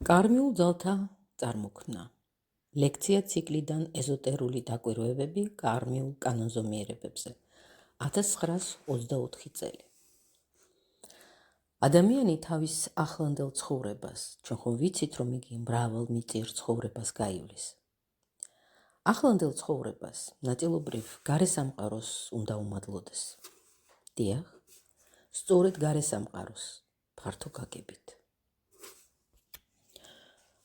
კარმიულ ძალთა წარმოქმნა. ლექცია ციკლიდან ეზოტერული დაკვირვებები კარმიულ კანონზომიერებებზე. 1924 წელი. ადამიანი თავის ახლანდელ ცხოვრებას, ჩვენ ხომ ვიცით, რომ იგი მრავალ მიწიერ ცხოვრებას გაივლის. ახლანდელ ცხოვრებას ნაწილობრივ გარესამყაროს უნდა უმადლოდეს. დიახ, სწორედ გარესამყაროს, ფართო გაგებით.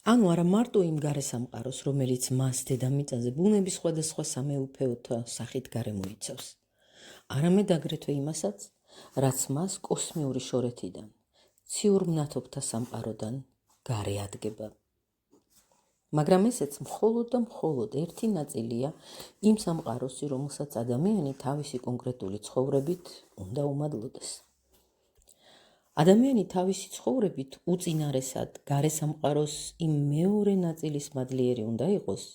ანუ არა მარტო იმ გარესამყაროს, რომელიც მას დედამიწაზე ბუნების სხვადასხვა სამეუფეოთა სახით გარემოიცავს, არამედ აგრეთვე იმასაც, რაც მას კოსმიური შორეთიდან, ციურ მნათობთა სამყაროდან გარე ადგება. მაგრამ ესეც მხოლოდ და მხოლოდ ერთი ნაწილია იმ სამყაროსი, რომელსაც ადამიანი თავისი კონკრეტული ცხოვრებით უნდა უმადლოდეს. ადამიანი თავისი ცხოვრებით უწინარესად გარესამყაროს იმ მეორე ნაწილის მადლიერი უნდა იყოს,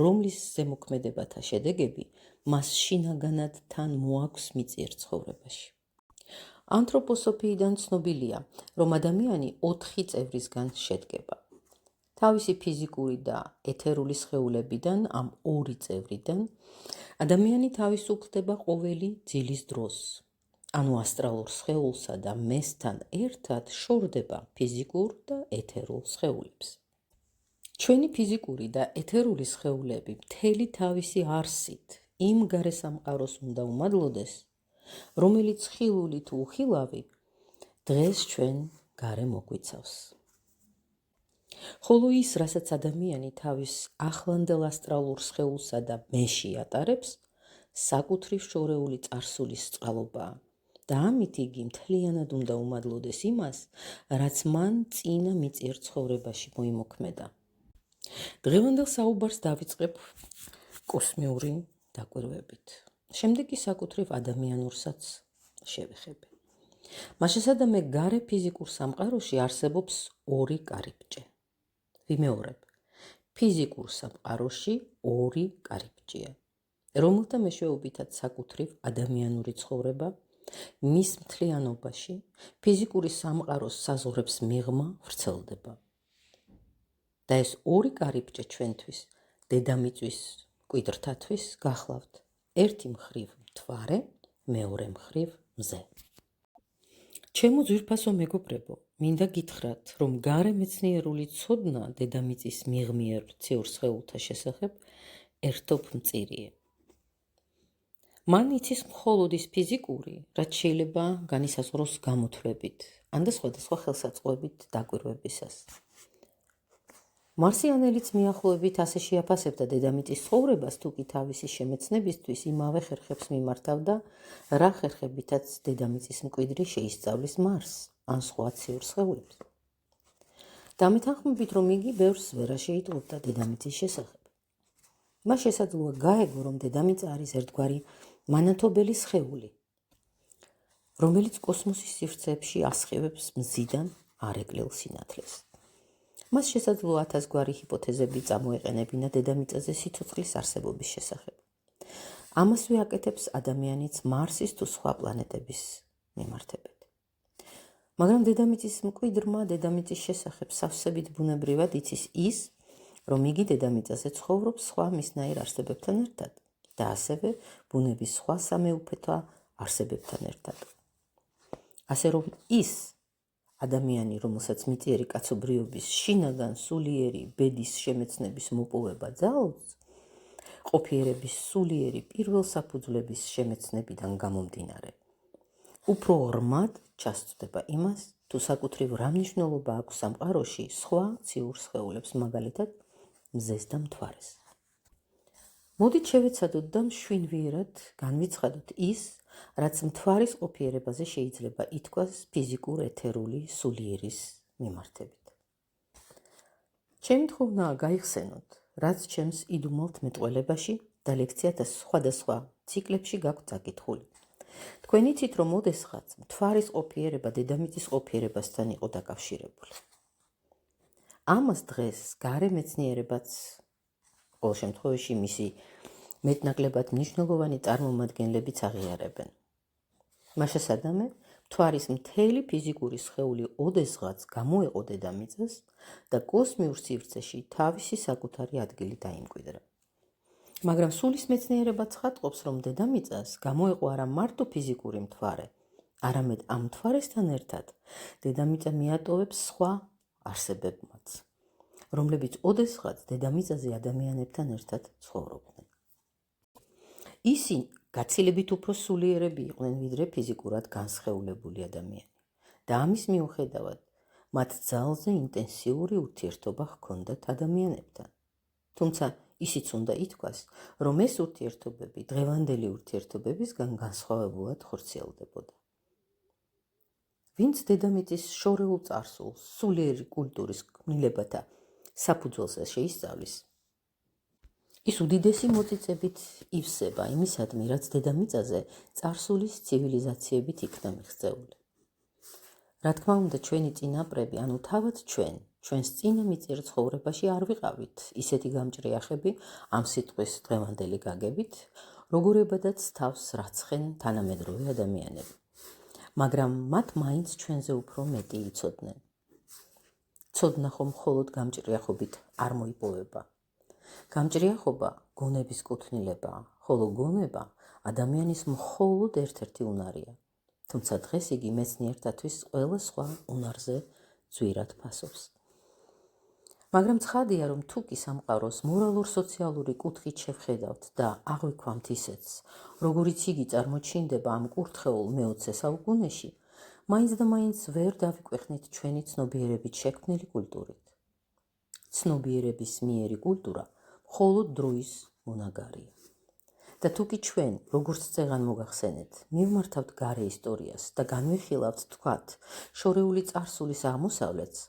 რომლის ზემოქმედებათა შედეგები მას შინაგანად თან მოაქვს მიწიერ ცხოვრებაში. ანთროპოსოფიიდან ცნობილია, რომ ადამიანი 4 წევრისგან შედგება. თავისი ფიზიკური და ეთერული სხეულებიდან, ამ 2 წევრიდან, ადამიანი თავისუფლდება ყოველი ძილის დროს. ანუ ასტრალურ სხეულსა და მესთან ერთად შორდება ფიზიკურ და ეთერულ სხეულებს. ჩვენი ფიზიკური და ეთერული სხეულები მთელი თავისი არსით იმ გარესამყაროს უნდა უმადლოდეს, რომელიც ხილული თუ უხილავი დღეს ჩვენ გარე მოგვიცავს. ხოლო ის, რასაც ადამიანი თავის ახლანდელ ასტრალურ სხეულსა და მეში ატარებს, საკუთრივ შორეული წარსულის წყალობაა. და ამით იგი მთლიანად უნდა უმადლოდეს იმას, რაც მან წინა მიწიერ ცხოვრებაში მოიმოქმედა. დღევანდელ საუბარს დავიწყებ კოსმიური დაკვირვებით. შემდეგ კი საკუთრივ ადამიანურსაც შევეხები. მაშასადამე გარე ფიზიკურ სამყაროში არსებობს 2 კარიბჭე. ვიმეორებ, ფიზიკურ სამყაროში 2 კარიბჭეა, რომელთა მეშვეობითაც საკუთრივ ადამიანური ცხოვრება მის მთლიანობაში ფიზიკური სამყაროს საზღვრებს მიღმა ვრცელდება. და ეს 2 კარიბჭე ჩვენთვის დედამიწის მკვიდრთათვის გახლავთ. ერთი მხრივ მთვარე, მეორე მხრივ მზე. ჩემო ძვირფასო მეგობრებო, მინდა გითხრათ, რომ გარემეცნიერული ცოდნა დედამიწის მიღმიერ ციურ სხეულთა შესახებ ერთობ მწირია. მან იცის მხოლოდ ის ფიზიკური, რაც შეიძლება განისაზღვროს გამოთვლებით, ან და სხვადასხვა ხელსაწყოებით დაკვირვებისას. მარსიანელიც მიახლოებით ასე შეაფასებდა დედამიწის ცხოვრებას, თუ კი თავისი შემეცნებისთვის იმავე ხერხებს მიმართავდა, რა ხერხებითაც დედამიწის მკვიდრი შეისწავლის მარსს, ან სხვა ციურ სხეულებს. დამეთანხმებით, რომ იგი ბევრს ვერ შეიტყობდა დედამიწის შესახებ. მას შესაძლოა გაეგო, რომ დედამიწა არის ერთგვარი მანათობელი სხეული, რომელიც კოსმოსის სივრცეებში ასხივებს მზიდან არეკლილ სინათლეს. მას შესაძლოა 1000 გვარი ჰიპოთეზები წამოეყენებინა დედამიწაზე სიცოცხლის არსებობის შესახებ. ამასვე აკეთებს ადამიანიც მარსის თუ სხვა პლანეტების მიმართებით. მაგრამ დედამიწის მკვიდრმა დედამიწის შესახებ სავსებით ბუნებრივად იცის ის, რომ იგი დედამიწაზე ცხოვრობს სხვა მისნაირ არსებებთან ერთად და ასევე ბუნების სხვა სამეუფეთა არსებებთან ერთად. ასე რომ ის ადამიანი, რომელსაც მიწიერი კაცობრიობის შინაგან სულიერი ბედის შემეცნების მოპოვება ძალს, ყოფიერების სულიერი პირველ საფუძვლების შემეცნებიდან გამომდინარე, უფრო ღრმად ჩასწვდება იმას, თუ საკუთრივ რა მნიშვნელობა აქვს სამყაროში სხვა ციურ სხეულებს, მაგალითად მზეს და მთვარეს. მოდით შევეცადოთ და მშვენიერად განვიცხადოთ ის, რაც მთვარის ყოფიერებაზე შეიძლება ითქვას ფიზიკურ ეთერული სულიერის მიმართებით. ჩემი თხოვნაა გაიხსენოთ, რაც ჩემს იდუმალთ მეტყველებაში და ლექციათა სხვადასხვა ციკლებში გაქვთ წაკითხული. თქვენ იცით, რომ ოდესღაც მთვარის ყოფიერება დედამიწის ყოფიერებასთან იყო დაკავშირებული. ამას დღეს გარემეცნიერებაც ყოველ შემთხვევაში მისი მეტნაკლებად მნიშვნელოვანი წარმომადგენლებიც აღიარებენ. მაშასადამე, მთვარის მთელი ფიზიკური სხეული ოდესღაც გამოეყო დედამიწას და კოსმიურ სივრცეში თავისი საკუთარი ადგილი დაიმკვიდრა. მაგრამ სულის მეცნიერება ცხადყოფს, რომ დედამიწას გამოეყო არა მარტო ფიზიკური მთვარე, არამედ ამ მთვარესთან ერთად დედამიწა მიატოვებს სხვა არსებებმაც, რომლებიც ოდესღაც დედამიწაზე ადამიანებთან ერთად ცხოვრობდნენ. ისინი გაცილებით უფრო სულიერები იყვნენ, ვიდრე ფიზიკურად განსხეულებული ადამიანი და ამის მიუხედავად მათ ძალზე ინტენსიური ურთიერთობა ჰქონდათ ადამიანებთან. თუმცა ისიც უნდა ითქვას, რომ ეს ურთიერთობები დღევანდელი ურთიერთობებისგან განსხვავებულად ხორციელდებოდა. ვინც დედამიწის შორეულ წარსულს სულიერი კულტურის ქმნილებათა საფუძველზე შეისწავლის, ის უდიდესი მოწიწებით ივსება იმისადმი, რაც დედამიწაზე წარსულის ცივილიზაციებით იქნა მიღწეული. რა თქმა უნდა, ჩვენი წინაპრები, ანუ თავად ჩვენს წინა მიწიერ ცხოვრებაში არ ვიყავით ისეთი გამჭრიახები ამ სიტყვის დღევანდელი გაგებით, როგორებადაც თავს რაცხენ თანამედროვე ადამიანები. მაგრამ მათ მაინც ჩვენზე უფრო მეტი იცოდნენ. ცოდნა ხომ მხოლოდ გამჭრიახობით არ მოიპოვება. გამჭრიახობა გონების კუთვნილებაა, ხოლო გონება ადამიანის მხოლოდ ერთ-ერთი უნარია. თუმცა დღეს იგი მეცნიერთათვის ყველა სხვა უნარზე ძვირად ფასობს. მაგრამ ცხადია, რომ თუ კი სამყაროს მორალურ-სოციალური კუთხით შევხედავთ და აღვიქვამთ ისეთს, როგორიც იგი წარმოჩინდება ამ კურთხეულ მე-20 საუკუნეში, მაინც და მაინც ვერ დავიკვეხნით ჩვენი ცნობიერებით შექმნილი კულტურით. ცნობიერების მიერი კულტურა მხოლოდ დროის მონაგარია. და თუ კი ჩვენ, როგორც წეღან მოგახსენეთ, მივმართავთ გარე ისტორიას და განვიხილავთ, თქვათ, შორეული წარსულის აღმოსავლეთს,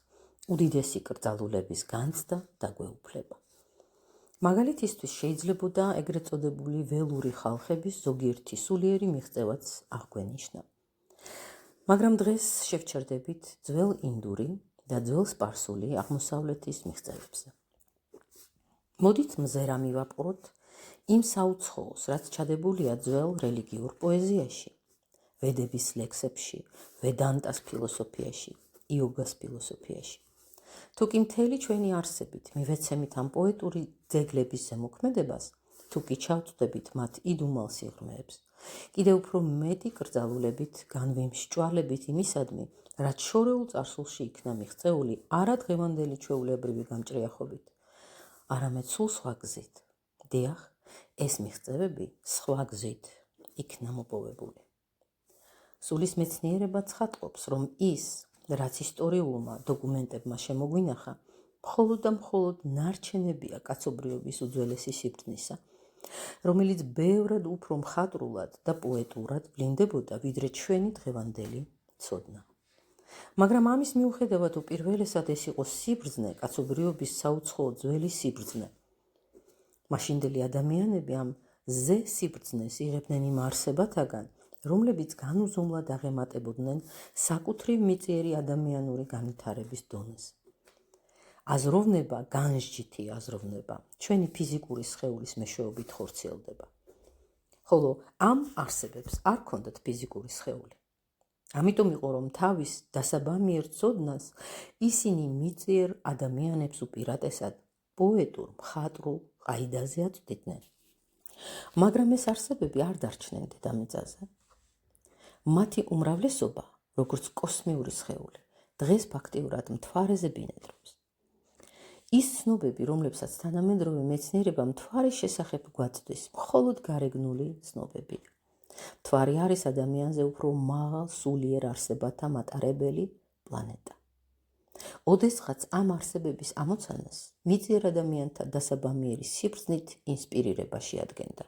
უდიდესი კრძალულების განცდა დაგვეუფლება. მაგალითისთვის შეიძლებოდა ეგრეთ წოდებული ველური ხალხების ზოგიერთი სულიერი მიღწევაც აღგვენიშნა. მაგრამ დღეს შევჩერდებით ძველ ინდური და ძველ სპარსული აღმოსავლეთის მიღწევებზე. მოდით მზერა მივაპყროთ იმ საუცხოოს, რაც ჩადებულია ძველ რელიგიურ პოეზიაში, ვედების ლექსებში, ვედანტას ფილოსოფიაში, იოგას ფილოსოფიაში. თუ კი მთელი ჩვენი არსებით მივეცემით ამ პოეტური ძეგლების ზემოქმედებას, თუ კი ჩავწვდებით მათ იდუმალ სიღრმეებს, კიდევ უფრო მეტი კრძალულებით განვიმსჭვალებით იმისადმი, რაც შორეულ წარსულში იქნა მიღწეული არა დღევანდელი ჩვეულებრივი გამჭრიახობით, არამედ სულ სხვა გზით. დიახ, ეს მიღწევები სხვა გზით იქნა მოპოვებული. სულის მეცნიერება ცხადყოფს, რომ ის, რაც ისტორიულმა დოკუმენტებმა შემოგვინახა, მხოლოდ და მხოლოდ ნარჩენებია კაცობრიობის უძველესი სიბრძნისა, რომელიც ბევრად უფრო მხატვრულად და პოეტურად ვლინდებოდა, ვიდრე ჩვენი დღევანდელი ცოდნა. მაგრამ ამის მიუხედავად უპირველესად ეს იყო სიბრძნე, კაცობრიობის საუცხოო ძველი სიბრძნე. მაშინდელი ადამიანები ამ ზე სიბრძნეს იღებდნენ იმ არსებათაგან, რომლებიც განუზომლად აღემატებოდნენ საკუთრივ მიწიერი ადამიანური განვითარების დონეს. აზროვნება, განსჯითი აზროვნება, ჩვენი ფიზიკური სხეულის მეშვეობით ხორციელდება. ხოლო ამ არსებებს არ ჰქონდათ ფიზიკური სხეული. ამიტომ იყო, რომ თავის დასაბამიერ ცოდნას ისინი მიწიერ ადამიანებს უპირატესად პოეტურ, მხატვრულ ყაიდაზე აწვდიდნენ. მაგრამ ეს არსებები არ დარჩნენ დედამიწაზე. მათი უმრავლესობა, როგორც კოსმიური სხეული, დღეს ფაქტიურად მთვარეზე ბინადრობს. ის ცნობები, რომლებსაც თანამედროვე მეცნიერება მთვარის შესახებ გვაწვდის, მხოლოდ გარეგნული ცნობებია. მთვარი არის ადამიანზე უფრო მაღალ სულიერ არსებათა მატარებელი პლანეტა. ოდესღაც ამ არსებების ამოცანას მიწიერ ადამიანთა დასაბამიერი სიბრძნით ინსპირირება შეადგენდა.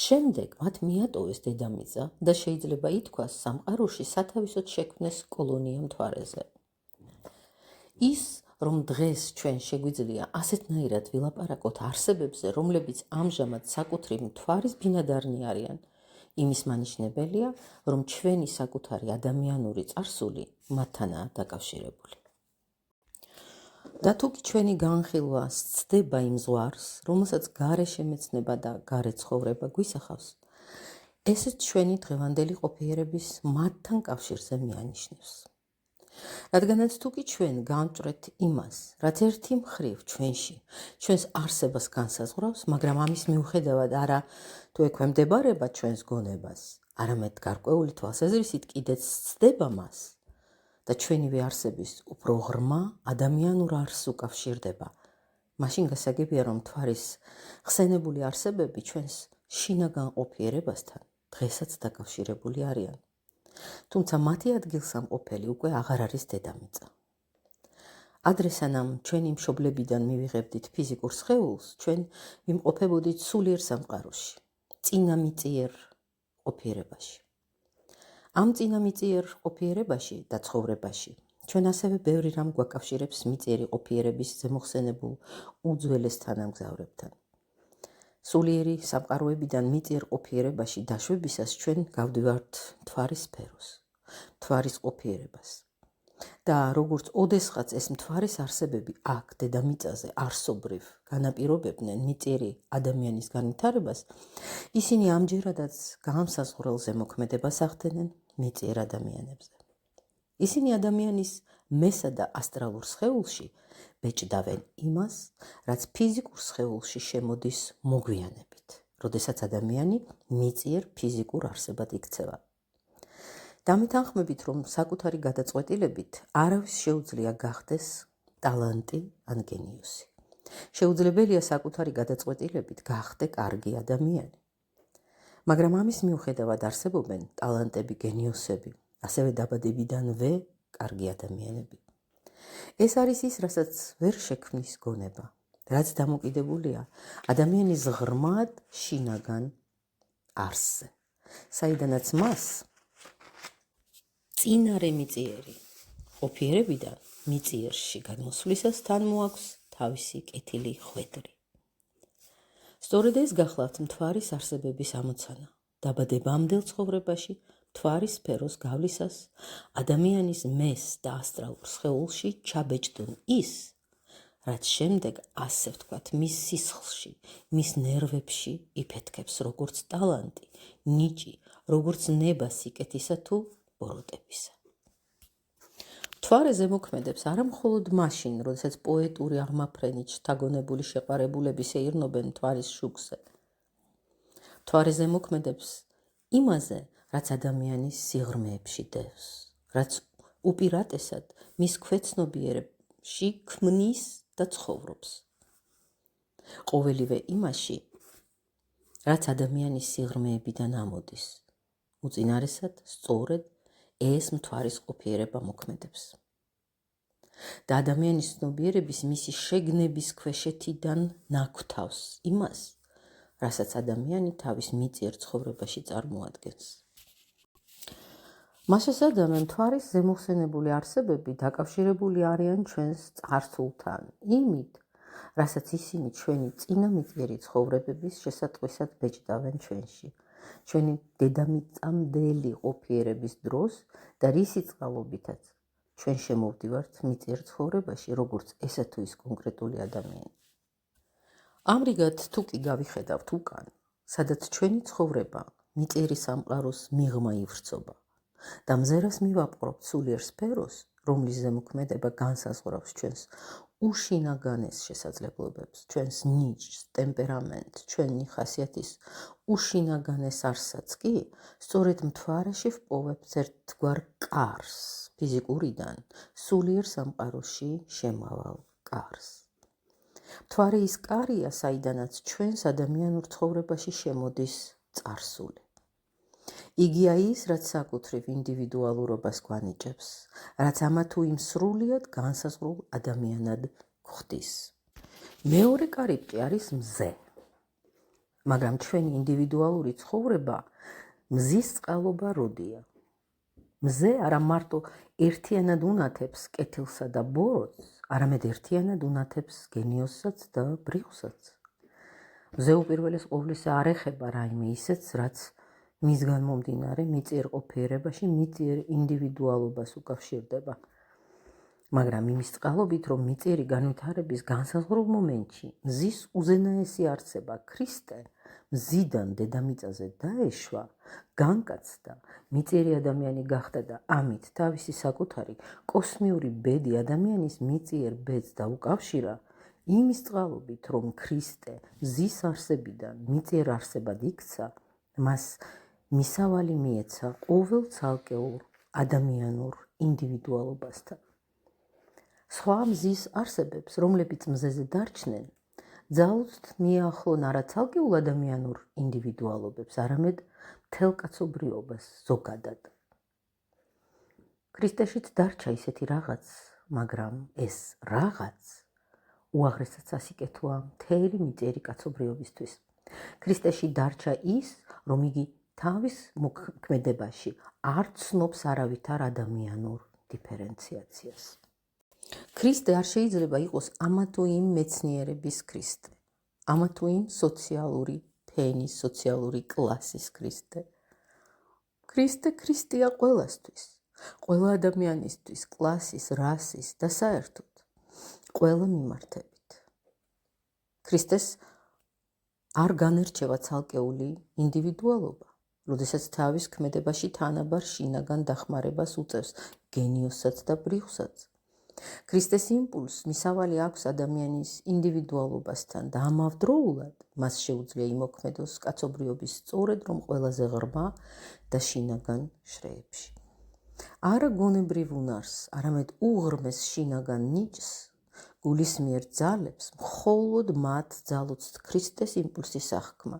შემდეგ მათ მიატოვეს დედამიწა და შეიძლება ითქვას, სამყაროში სათავისოდ შექმნეს კოლონია მთვარეზე. ის, რომ დღეს ჩვენ შეგვიძლია ასეთნაირად ვილაპარაკოთ არსებებზე, რომლებიც ამჟამად საკუთრივ მთვარის ბინადარნი არიან, იმის მანიშნებელია, რომ ჩვენი საკუთარი ადამიანური წარსული მათთანაა დაკავშირებული. და თუ კი ჩვენი განხილვა სცდება იმ ზღვარს, რომელსაც გარე შემეცნება და გარე ცხოვრება გვისახავს, ესეც ჩვენი დღევანდელი ყოფიერების მათთან კავშირზე მიანიშნებს. რადგანაც თუკი ჩვენ გავწვრეთ იმას, რაც ერთი მხრივ ჩვენში, ჩვენს არსებას განსაზღვრავს, მაგრამ ამის მიუხედავად არა თუ ექვემდებარება ჩვენს გონებას, არამედ გარკვეული თვალსაზრისით კიდეც ცდება მას და ჩვენივე არსების უფრო ღრმა ადამიანურ არსს უკავშირდება, მაშინ გასაგებია, რომ მთვარის ხსენებული არსებები ჩვენს შინაგან ყოფიერებასთან დღესაც დაკავშირებული არიან. თუმცა მათი ადგილსამყოფელი უკვე აღარ არის დედამიწა. ადრე სანამ ჩვენი მშობლებიდან მივიღებდით ფიზიკურ სხეულს, ჩვენ ვიმყოფებოდით სულიერ სამყაროში, წინამიწიერ ყოფიერებაში. ამ წინამიწიერ ყოფიერებაში და ცხოვრებაში ჩვენ ასევე ბევრი რამ გვაკავშირებს მიწიერი ყოფიერების ზემოხსენებულ უძველეს თანამგზავრებთან. სულიერი სამყაროებიდან მიწიერ ყოფიერებაში დაშვებისას ჩვენ გავდივართ მთვარის სფეროს, მთვარის ყოფიერებას. და როგორც ოდესღაც ეს მთვარის არსებები აქ დედამიწაზე არსობრივ განაპირობებდნენ მიწიერი ადამიანის განვითარებას, ისინი ამჯერადაც განსაზღვრელ ზემოქმედებას ახდენენ მიწიერ ადამიანებზე. ისინი ადამიანის მესა და ასტრალურ სხეულში ბეჭდავენ იმას, რაც ფიზიკურ სხეულში შემოდის მოგვიანებით, როდესაც ადამიანი მიწიერ ფიზიკურ არსებად იქცევა. დამეთანხმებით, რომ საკუთარი გადაწყვეტილებით არავის შეუძლია გახდეს ტალანტი ან გენიუსი. შეუძლებელია საკუთარი გადაწყვეტილებით გახდე კარგი ადამიანი. მაგრამ ამის მიუხედავად არსებობენ ტალანტები, გენიუსები, ასევე დაბადებიდანვე კარგი ადამიანები. ეს არის ის, რასაც ვერ შექმნის გონება, რაც დამოკიდებულია ადამიანის ღრმად შინაგან არსზე, საიდანაც მას წინარე მიწიერი ყოფიერებიდან მიწიერში გადმოსვლისას თან მოაქვს თავისი კეთილი ხვედრი. სწორედ ეს გახლავთ მთვარის არსებების ამოცანა. დაბადებამდელ ცხოვრებაში მთვარის სფეროს გავლისას ადამიანის მეს და ასტრალურ სხეულში ჩაბეჭდონ ის, რაც შემდეგ ასე ვთქვათ, მის სისხლში, მის ნერვებში იფეთქებს როგორც ტალანტი, ნიჭი, როგორც ნება სიკეთისა თუ ბოროტებისა. მთვარე ზემოქმედებს არა მხოლოდ მაშინ, როდესაც პოეტური აღმაფრენით შთაგონებული შეყარებულები სეირნობენ მთვარის შუქზე. მთვარე ზემოქმედებს იმაზე, რაც ადამიანის სიღრმეებში დევს, რაც უპირატესად მის ქვეცნობიერებში ქმნის და ცხოვრობს. ყოველივე იმაში, რაც ადამიანის სიღრმეებიდან ამოდის, უწინარესად სწორედ ეს მთვარის ყოფიერება მოქმედებს. და ადამიანის ცნობიერების მისი შეგნების ქვეშეთიდან ნაგვთავს იმას, რასაც ადამიანი თავის მიწიერ ცხოვრებაში წარმოადგენს. მასშესადამე მთვარის ზემოხსენებული არსებები დაკავშირებული არიან ჩვენს წარსულთან, იმით, რასაც ისინი ჩვენი წინამიწიერი ცხოვრებების შესატყვისად ბეჭდავენ ჩვენში, ჩვენი დედამიწამდელი ყოფიერების დროს და რისი წყალობითაც ჩვენ შემოვდივართ მიწიერ ცხოვრებაში, როგორც ესა თუ ის კონკრეტული ადამიანი. ამრიგად, თუ კი გავიხედავთ უკან, სადაც ჩვენი ცხოვრება მიწიერი სამყაროს მიღმა ივრცობა და მზერას მივაპყრობთ სულიერ სფეროს, რომლის ზემოქმედება განსაზღვრავს ჩვენს უშინაგანეს შესაძლებლობებს, ჩვენს ნიჭს, ტემპერამენტს, ჩვენი ხასიათის უშინაგანეს არსსაც კი, სწორედ მთვარეში ვპოვებთ ერთგვარ კარს, ფიზიკურიდან სულიერ სამყაროში შემავალ კარს. მთვარე ის კარია, საიდანაც ჩვენს ადამიანურ ცხოვრებაში შემოდის წარსული. იგია ის, რაც საკუთრივ ინდივიდუალურობას გვანიჭებს, რაც ამა თუ იმ სრულიად განსაზღვრულ ადამიანად გვხდის. მეორე კარიბჭე არის მზე. მაგრამ ჩვენი ინდივიდუალური ცხოვრება მზის წყალობა როდია. მზე არა მარტო ერთიანად უნათებს კეთილსა და ბოროტს, არამედ ერთიანად უნათებს გენიოსსაც და ბრიყვსაც. მზე უპირველეს ყოვლისა არ ეხება რაიმე ისეთს, რაც მისგან მომდინარე მიწიერ ყოფიერებაში მიწიერ ინდივიდუალობას უკავშირდება. მაგრამ იმის წყალობით, რომ მიწიერი განვითარების განსაზღვრულ მომენტში მზის უზენაესი არსება ქრისტე მზიდან დედამიწაზე დაეშვა, განკაცდა, მიწიერი ადამიანი გახდა და ამით თავისი საკუთარი კოსმიური ბედი ადამიანის მიწიერ ბედს დაუკავშირა, იმის წყალობით, რომ ქრისტე მზის არსებიდან მიწიერ არსებად იქცა, მას მისავალი მიეცა ყოველ ცალკეულ ადამიანურ ინდივიდუალობასთან. სხვა მზის არსებებს, რომლებიც მზეზე დარჩნენ, ძალუძთ მიაახლონ არა ცალკეულ ადამიანურ ინდივიდუალობებს, არამედ მთელ კაცობრიობას ზოგადად. ქრისტეშიც დარჩა ისეთი რაღაც, მაგრამ ეს რაღაც უაღრესად სასიკეთოა მთელი მიწიერი კაცობრიობისთვის. ქრისტეში დარჩა ის, რომ იგი თავის მოქმედებაში არ ცნობს არავითარ ადამიანურ დიფერენციაციას. ქრისტე არ შეიძლება იყოს ამა თუ იმ მეცნიერების ქრისტე, ამა თუ იმ სოციალური ფენის, სოციალური კლასის ქრისტე. ქრისტე ქრისტეა ყველასთვის, ყველა ადამიანისთვის, კლასის, რასის და საერთოდ ყველა მიმართებით. ქრისტეს არ განერჩევა ცალკეული ინდივიდუალობა, როდესაც თავის ქმედებაში თანაბარ შინაგან დახმარებას უწევს გენიოსსაც და ბრიყვსაც. ქრისტეს იმპულსს მისავალი აქვს ადამიანის ინდივიდუალობასთან და ამავდროულად მას შეუძლია იმოქმედოს კაცობრიობის სწორედ რომ ყველაზე ღრმა და შინაგან შრეებში. არა გონებრივ უნარს, არამედ უღრმეს შინაგან ნიჭს, გულის მიერ ძალებს, მხოლოდ მათ ძალუძთ ქრისტეს იმპულსის აღქმა.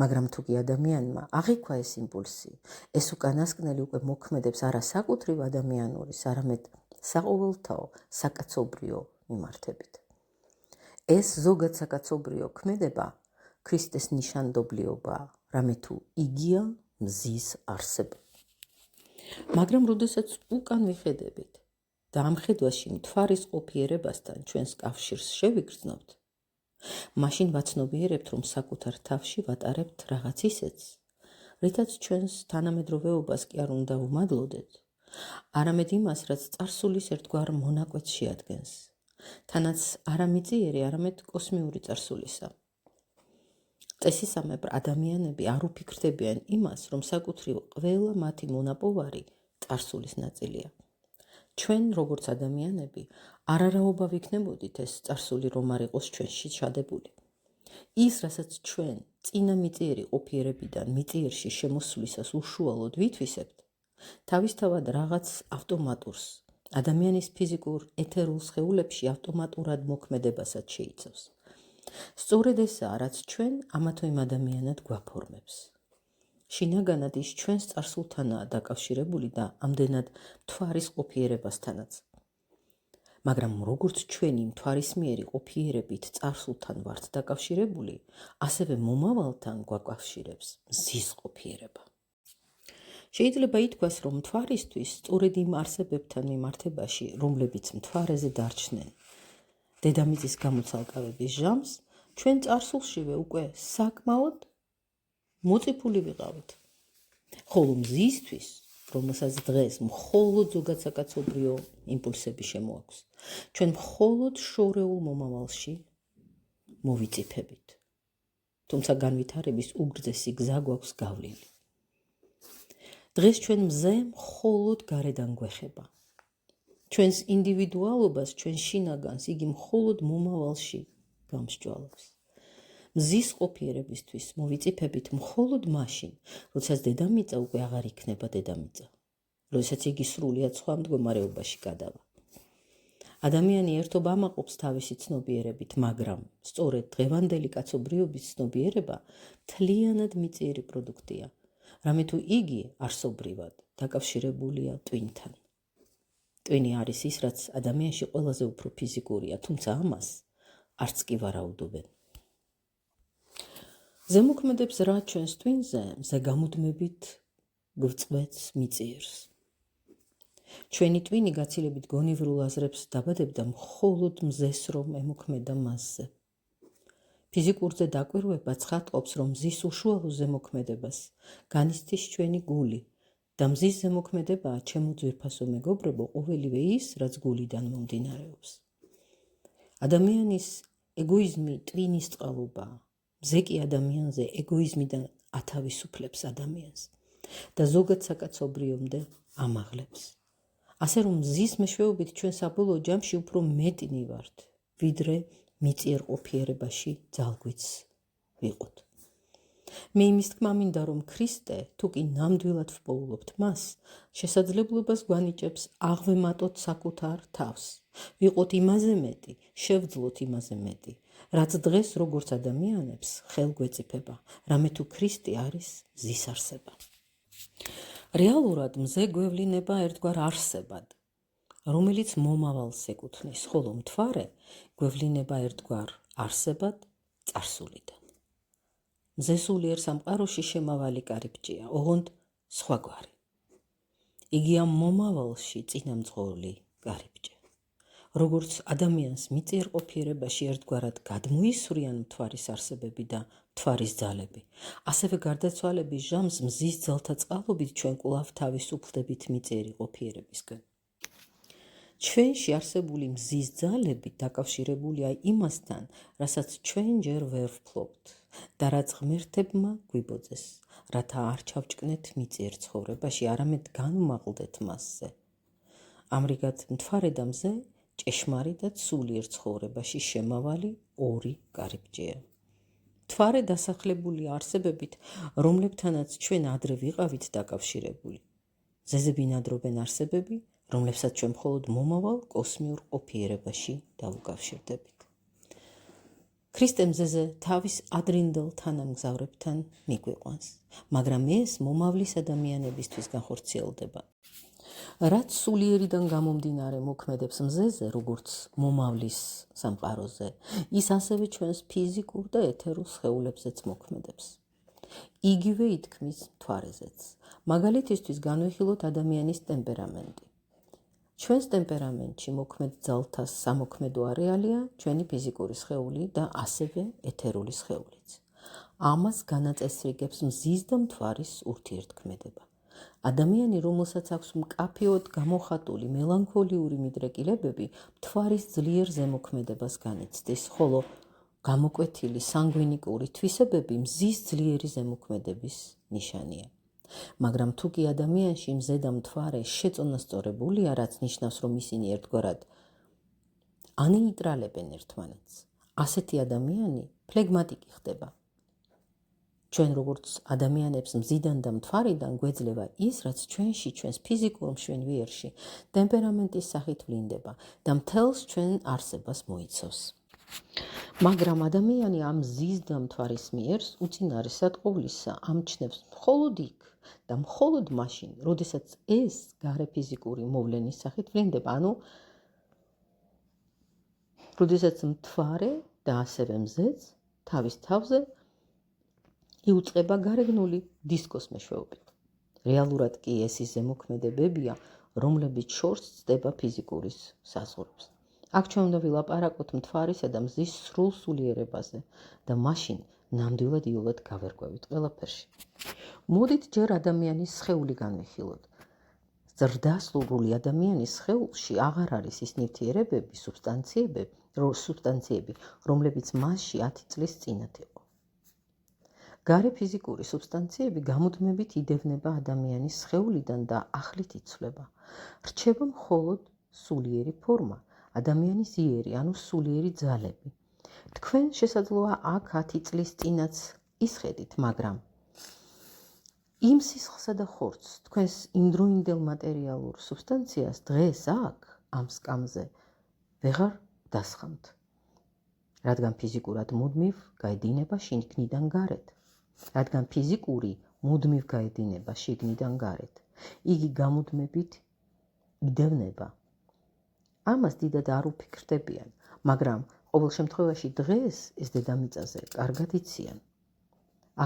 მაგრამ თუ კი ადამიანმა აღიქვა ეს იმპულსი, ეს უკანასკნელი უკვე მოქმედებს არა საკუთრივ ადამიანურის, არამედ საყოველთაო, საკაცობრიო მიმართებით. ეს ზოგად საკაცობრიო ქმედება ქრისტეს ნიშანდობლიობაა, რამე თუ იგია მზის არსება. მაგრამ როდესაც უკან ვიხედებით და ამ ხედვაში მთვარის ყოფიერებასთან ჩვენს კავშირს შევიგრძნობთ, მაშინ ვაცნობიერებთ, რომ საკუთარ თავში ვატარებთ რაღაც ისეთს, რითაც ჩვენს თანამედროვეობას კი არ უნდა ვუმადლოდეთ, არამედ იმას, რაც წარსულის ერთგვარ მონაკვეთს შეადგენს, თანაც არა მიწიერი, არამედ კოსმიური წარსულისა. წესისამებრ ადამიანები არ უფიქრდებიან იმას, რომ საკუთრივ ყველა მათი მონაპოვარი წარსულის ნაწილია. ჩვენ, როგორც ადამიანები, არარაობა ვიქნებოდით ეს წარსული რომ არ იყოს ჩვენში ჩადებული. ის, რასაც ჩვენ წინა მიწიერი ყოფიერებიდან მიწიერში შემოსვლისას უშუალოდ ვითვისებთ, თავისთავად რაღაც ავტომატურს, ადამიანის ფიზიკურ ეთერულ სხეულებში ავტომატურად მოქმედებასაც შეიცავს. სწორედ ესაა, რაც ჩვენ ამა თუ იმ ადამიანად გვაფორმებს. შინაგანად ის ჩვენს წარსულთანაა დაკავშირებული და ამდენად მთვარის ყოფიერებასთანაც. მაგრამ როგორც ჩვენი მთვარისმიერი ყოფიერებით წარსულთან ვართ დაკავშირებული, ასევე მომავალთან გვაკავშირებს მზის ყოფიერება. შეიძლება ითქვას, რომ მთვარისთვის სწორედ იმ არსებებთან მიმართებაში, რომლებიც მთვარეზე დარჩნენ, დედამიწის გამოცალკავების ჟამს, ჩვენ წარსულშივე უკვე საკმაოდ მოწიფული ვიყავით. ხოლო მზისთვის, რომელსაც დღეს მხოლოდ ზოგად საკაცობრიო იმპულსები შემოაქვს, ჩვენ მხოლოდ შორეულ მომავალში მოვიწიფებით. თუმცა განვითარების უგრძესი გზა გვაქვს გავლილი. დღეს ჩვენ მზე მხოლოდ გარედან გვეხება. ჩვენს ინდივიდუალობას, ჩვენ შინაგანს იგი მხოლოდ მომავალში გამსჭვალავს. მზის ყოფიერებისთვის მოვიწიფებით მხოლოდ მაშინ, როდესაც დედამიწა უკვე აღარ იქნება დედამიწა, როდესაც იგი სრულიად სხვა მდგომარეობაში გადავა. ადამიანი ერთობ ამაყობს თავისი ცნობიერებით, მაგრამ სწორედ დღევანდელი კაცობრიობის ცნობიერება მთლიანად მიწიერი პროდუქტია, რამე თუ იგი არსობრივად დაკავშირებულია ტვინთან. ტვინი არის ის, რაც ადამიანში ყველაზე უფრო ფიზიკურია, თუმცა ამას არც კი ვარაუდობენ. ზემოქმედებს რა ჩვენს ტვინზე, მზე გამუდმებით გვწყვეტს მიწიერს. ჩვენი ტვინი გაცილებით გონივრულ აზრებს დაბადებდა მხოლოდ მზეს რომ ემოქმედა მასზე. ფიზიკურზე დაკვირვება ცხადყოფს, რომ მზის უშუალო ზემოქმედებას განიცდის ჩვენი გული და მზის ზემოქმედებაა ჩემო ძვირფასო მეგობრებო ყოველივე ის, რაც გულიდან მომდინარეობს. ადამიანის ეგოიზმი ტვინის წყალობაა, მზე კი ადამიანზე ეგოიზმიდან ათავისუფლებს ადამიანს და ზოგად საკაცობრიომდე ამაღლებს. ასე რომ მზის მეშვეობით ჩვენ საბოლოო ჯამში უფრო მეტინი ვართ, ვიდრე მიწიერ ყოფიერებაში ძალგვიც ვიყოთ. მე იმის თქმა მინდა, რომ ქრისტე, თუ კი ნამდვილად ვპოულობთ მას, შესაძლებლობას გვანიჭებს აღვემატოთ საკუთარ თავს, ვიყოთ იმაზე მეტი, შევძლოთ იმაზე მეტი, რაც დღეს როგორც ადამიანებს ხელგვეწიფება, რამე თუ ქრისტე არის მზის არსება. რეალურად მზე გვევლინება ერთგვარ არსებად, რომელიც მომავალს ეკუთვნის, ხოლო მთვარე გვევლინება ერთგვარ არსებად წარსულიდან. მზე სულიერ სამყაროში შემავალი კარიბჭეა, ოღონდ სხვაგვარი. იგი ამ მომავალში წინამძღოლი კარიბჭე. როგორც ადამიანს მიწიერ ყოფიერებაში ერთგვარად გადმოისვრიან მთვარის არსებები და მთვარის ძალები, ასევე გარდაცვალების ჟამს მზის ძალთა წყალობით ჩვენ კვლავ თავისუფლდებით მიწიერი ყოფიერებისგან. ჩვენში არსებული მზის ძალები დაკავშირებულია იმასთან, რასაც ჩვენ ჯერ ვერ ვფლობთ და რაც ღმერთებმა გვიბოძეს, რათა არ ჩავჭკნეთ მიწიერ ცხოვრებაში, არამედ განვმაღლდეთ მასზე. ამრიგად მთვარე და მზე ჭეშმარიტად სულიერ ცხოვრებაში შემავალი ორი კარიბჭეა. მთვარე დასახლებული არსებებით, რომლებთანაც ჩვენ ადრე ვიყავით დაკავშირებული. მზეზე ბინადრობენ არსებები, რომლებსაც ჩვენ მხოლოდ მომავალ კოსმიურ ყოფიერებაში დავუკავშირდებით. ქრისტე მზეზე თავის ადრინდელ თანამგზავრებთან მიგვიყვანს, მაგრამ ეს მომავლის ადამიანებისთვის განხორციელდება. რაც სულიერიდან გამომდინარე მოქმედებს მზეზე, როგორც მომავლის სამყაროზე, ის ასევე ჩვენს ფიზიკურ და ეთერულ სხეულებზეც მოქმედებს. იგივე ითქმის მთვარეზეც. მაგალითისთვის განვიხილოთ ადამიანის ტემპერამენტი. ჩვენს ტემპერამენტში მოქმედ ძალთა სამოქმედო არეალია ჩვენი ფიზიკური სხეული და ასევე ეთერული სხეულიც. ამას განაწესრიგებს მზის და მთვარის ურთიერთქმედება. ადამიანი, რომელსაც აქვს მკაფიოდ გამოხატული მელანქოლიური მიდრეკილებები, მთვარის ძლიერ ზემოქმედებას განიცდის, ხოლო გამოკვეთილი სანგვინიკური თვისებები მზის ძლიერი ზემოქმედების ნიშანია. მაგრამ თუ კი ადამიანში მზე და მთვარე შეწონასწორებულია, რაც ნიშნავს, რომ ისინი ერთგვარად ანეიტრალებენ ერთმანეთს, ასეთი ადამიანი ფლეგმატიკი ხდება. ჩვენ როგორც ადამიანებს მზიდან და მთვარიდან გვეძლევა ის, რაც ჩვენში, ჩვენს ფიზიკურ მშვენიერში ტემპერამენტის სახით ვლინდება და მთელს ჩვენ არსებას მოიცავს. მაგრამ ადამიანი ამ მზის და მთვარის მიერს უწინარესად ყოვლისა ამჩნევს მხოლოდ იქ და მხოლოდ მაშინ, როდესაც ეს გარე ფიზიკური მოვლენის სახით ვლინდება, ანუ როდესაც მთვარე და ასევე მზეც თავის თავზე იუწყება გარეგნული დისკოს მეშვეობით. რეალურად კი ეს ის ზემოქმედებებია, რომლებიც შორს ცდება ფიზიკურის საზღვრებს. აქ ჩვენ უნდა ვილაპარაკოთ მთვარისა და მზის სრულ სულიერებაზე და მაშინ ნამდვილად იოლად გავერკვევით ყველაფერში. მოდით ჯერ ადამიანის სხეული განვიხილოთ. ზრდასრული ადამიანის სხეულში აღარ არის ის ნივთიერებები, სუბსტანციები, რომლებიც მასში 10 წლის წინათ იყო. გარე ფიზიკური სუბსტანციები გამუდმებით იდევნება ადამიანის სხეულიდან და ახლით იცვლება. რჩება მხოლოდ სულიერი ფორმა, ადამიანის იერი, ანუ სულიერი ძალები. თქვენ შესაძლოა აქ 10 წლის წინაც ისხედით, მაგრამ იმ სისხლსა და ხორცს, თქვენს იმდროინდელ მატერიალურ სუბსტანციას დღეს აქ, ამ სკამზე, ვეღარ დასხამთ, რადგან ფიზიკურად მუდმივ გაედინება შიგნიდან გარეთ. რადგან ფიზიკური მუდმივ გაედინება შიგნიდან გარეთ. იგი გამუდმებით იდევნება. ამას დიდად არ უფიქრდებიან, მაგრამ ყოველ შემთხვევაში დღეს ეს დედამიწაზე კარგად იციან.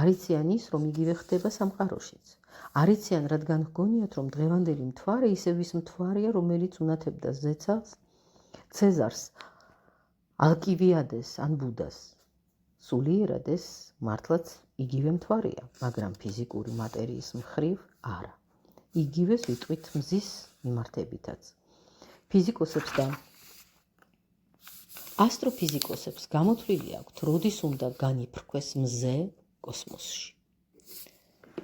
არ იციან ის, რომ იგივე ხდება სამყაროშიც. არ იციან, რადგან ჰგონიათ, რომ დღევანდელი მთვარე ისევ ის მთვარეა, რომელიც უნათებდა ზეცას, ცეზარს, ალკივიადეს ან ბუდას. სულიერად ეს მართლაც იგივე მთვარეა, მაგრამ ფიზიკური მატერიის მხრივ არა. იგივეს ვიტყვით მზის მიმართებითაც. ფიზიკოსებს და ასტროფიზიკოსებს გამოთვლილი აქვთ, როდის უნდა განიფრქვეს მზე კოსმოსში.